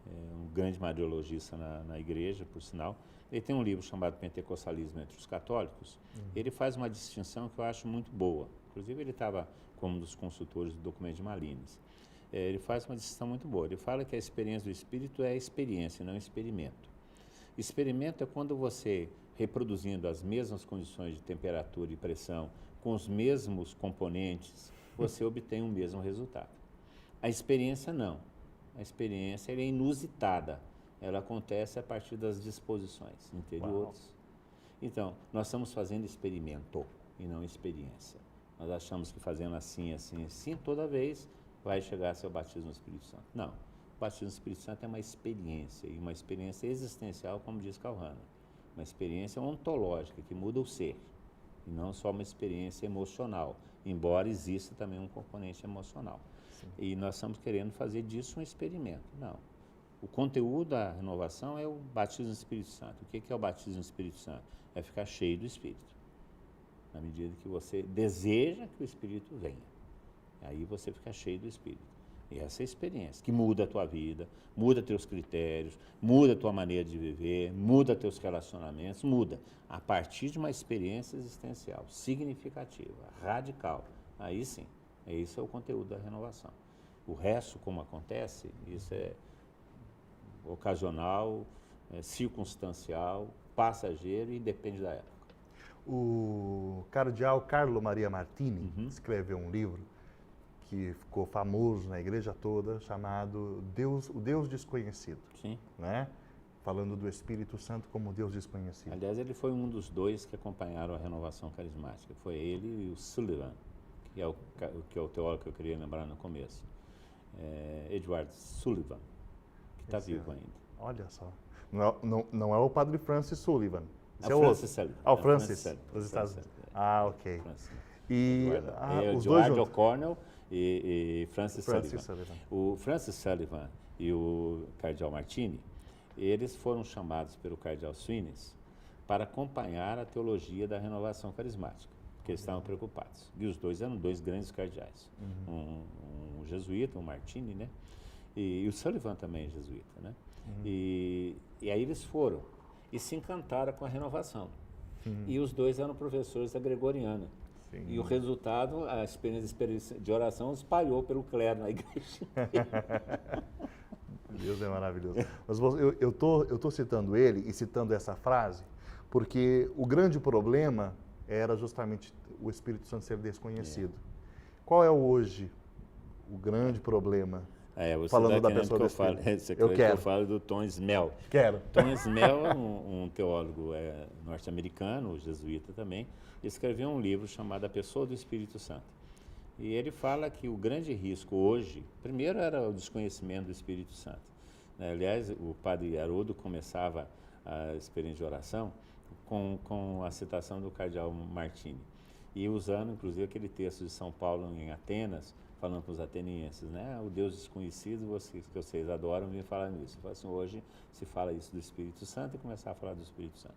um grande mariologista na igreja, por sinal, ele tem um livro chamado Pentecostalismo entre os Católicos. Ele faz uma distinção que eu acho muito boa. Inclusive, ele estava como um dos consultores do documento de Malines. Ele faz uma distinção muito boa. Ele fala que a experiência do Espírito é experiência, não experimento. Experimento é quando você, reproduzindo as mesmas condições de temperatura e pressão, com os mesmos componentes, você obtém o mesmo resultado. A experiência não. A experiência é inusitada. Ela acontece a partir das disposições interiores. Uau. Então, nós estamos fazendo experimento e não experiência. Nós achamos que fazendo assim, assim, assim, toda vez vai chegar a ser o batismo no Espírito Santo. Não. O batismo no Espírito Santo é uma experiência, e uma experiência existencial, como diz Calhana. Uma experiência ontológica, que muda o ser, e não só uma experiência emocional, embora exista também um componente emocional. Sim. E nós estamos querendo fazer disso um experimento. Não. O conteúdo da renovação é o batismo no Espírito Santo. O que é o batismo no Espírito Santo? É ficar cheio do Espírito. na medida que você deseja que o Espírito venha. Aí você fica cheio do Espírito. E essa é a experiência que muda a tua vida, muda teus critérios, muda a tua maneira de viver, muda teus relacionamentos, muda. A partir de uma experiência existencial significativa, radical. Aí sim, esse é o conteúdo da renovação. O resto, como acontece, isso é ocasional, circunstancial, passageiro e depende da época. O cardeal Carlo Maria Martini escreveu um livro que ficou famoso na igreja toda, chamado O Deus Desconhecido. Sim. Né? Falando do Espírito Santo como Deus desconhecido. Aliás, ele foi um dos dois que acompanharam a renovação carismática. Foi ele e o Sullivan, que é o teólogo que eu queria lembrar no começo. Edward Sullivan, que está vivo ainda. Olha só. Não é o padre Francis Sullivan. É o Francis Sullivan. Ah, o Francis, dos Estados Unidos. Ah, ok. E os dois juntos. O'Connell e Francis Sullivan. Sullivan. O Francis Sullivan e o cardeal Martini, eles foram chamados pelo cardeal Swines para acompanhar a teologia da renovação carismática, porque eles estavam preocupados. E os dois eram dois grandes cardeais. Um jesuíta, um Martini, né? E o Sullivan também é jesuíta, né? E aí eles foram e se encantaram com a renovação. E os dois eram professores da Gregoriana. Sim. E o resultado, a experiência de oração espalhou pelo clero na igreja. Deus é maravilhoso. Mas eu tô citando ele e citando essa frase porque o grande problema era justamente o Espírito Santo ser desconhecido. Qual é hoje o grande problema? Você falando tá da pessoa do Espírito. Você quer que eu fale do Tom Snell. Quero. Tom Snell é um teólogo norte-americano, jesuíta também, escreveu um livro chamado A Pessoa do Espírito Santo. E ele fala que o grande risco hoje, primeiro era o desconhecimento do Espírito Santo. Aliás, o padre Haroldo começava a experiência de oração com a citação do cardeal Martini. E usando, inclusive, aquele texto de São Paulo em Atenas, falando para os atenienses, né? O Deus desconhecido, que vocês adoram, vem falar nisso. Assim, hoje se fala isso do Espírito Santo e começar a falar do Espírito Santo.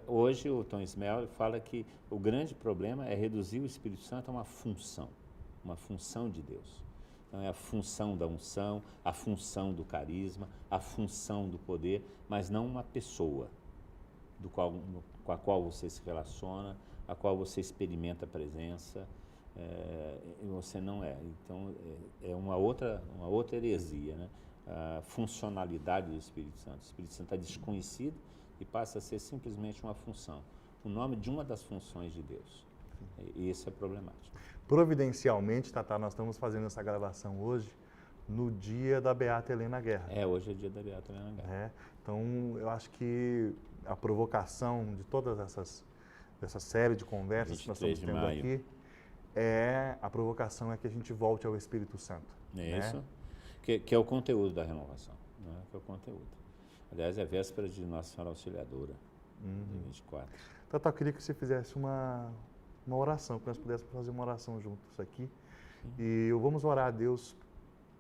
Hoje o Tom Snell fala que o grande problema é reduzir o Espírito Santo a uma função de Deus. Então é a função da unção, a função do carisma, a função do poder, mas não uma pessoa com a qual você se relaciona, a qual você experimenta a presença, e você não é. Então é uma outra heresia, né? A funcionalidade do Espírito Santo. O Espírito Santo é desconhecido e passa a ser simplesmente uma função, o nome de uma das funções de Deus. E isso é problemático. Providencialmente, Tatá, nós estamos fazendo essa gravação hoje, no dia da Beata Helena Guerra. Hoje é dia da Beata Helena Guerra. Então, eu acho que a provocação de todas dessa série de conversas que nós estamos tendo aqui, a provocação é que a gente volte ao Espírito Santo. Isso, que é o conteúdo da renovação, né? Que é o conteúdo. Aliás, é a véspera de Nossa Senhora Auxiliadora, de 24. Tatá, eu queria que você fizesse uma oração, que nós pudéssemos fazer uma oração juntos aqui. E vamos orar a Deus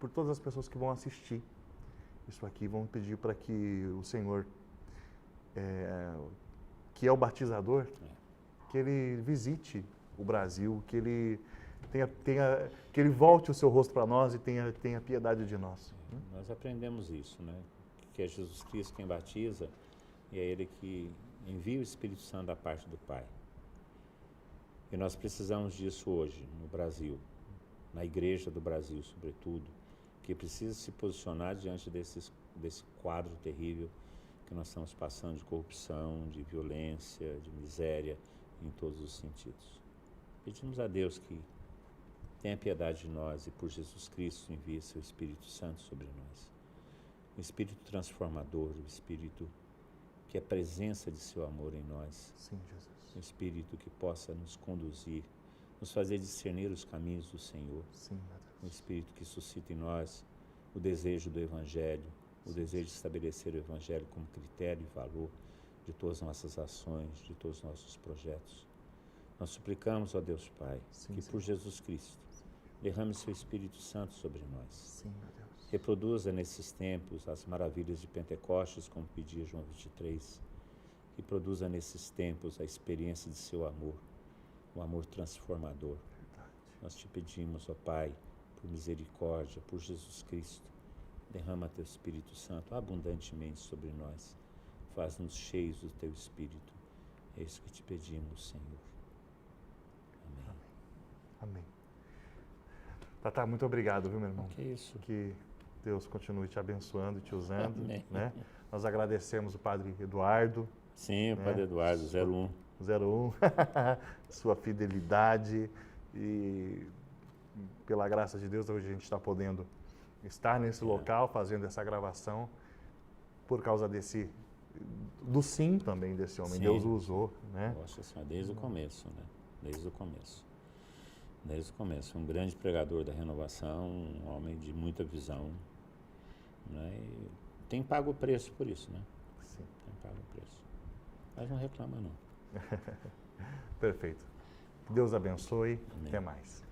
por todas as pessoas que vão assistir isso aqui. Vamos pedir para que o Senhor, que é o batizador, que Ele visite o Brasil, que Ele que Ele volte o seu rosto para nós e tenha piedade de nós. Nós aprendemos isso, né? Que é Jesus Cristo quem batiza e é Ele que envia o Espírito Santo da parte do Pai. E nós precisamos disso hoje, no Brasil, na Igreja do Brasil, sobretudo, que precisa se posicionar diante desse quadro terrível que nós estamos passando de corrupção, de violência, de miséria, em todos os sentidos. Pedimos a Deus que tenha piedade de nós e por Jesus Cristo envie seu Espírito Santo sobre nós. O Espírito transformador, o Espírito que é a presença de seu amor em nós. Sim, Jesus. Um Espírito que possa nos conduzir, nos fazer discernir os caminhos do Senhor. Sim, meu Deus. Um Espírito que suscita em nós o desejo do Evangelho, o desejo de estabelecer o Evangelho como critério e valor de todas as nossas ações, de todos os nossos projetos. Nós suplicamos, ó Deus Pai, que por Jesus Cristo derrame seu Espírito Santo sobre nós. Sim, meu Deus. Reproduza nesses tempos as maravilhas de Pentecostes, como pedia João 23. Que produza nesses tempos a experiência de seu amor, o amor transformador. Nós te pedimos, ó Pai, por misericórdia, por Jesus Cristo, derrama teu Espírito Santo abundantemente sobre nós. Faz-nos cheios do teu Espírito. É isso que te pedimos, Senhor. Amém. Amém. Tata, muito obrigado, viu, meu irmão? Que isso. Que Deus continue te abençoando e te usando. Amém. Né? Nós agradecemos o Padre Eduardo. Sim, o Padre Eduardo, 01. 01, sua fidelidade e pela graça de Deus hoje a gente está podendo estar nesse local fazendo essa gravação por causa do sim também desse homem. Sim. Deus o usou, né? Nossa Senhora, desde o começo, né? Desde o começo. Desde o começo. Um grande pregador da renovação, um homem de muita visão, né? E tem pago o preço por isso, né? Sim. Tem pago o preço. Mas não reclama, não. Perfeito. Deus abençoe. Amém. Até mais.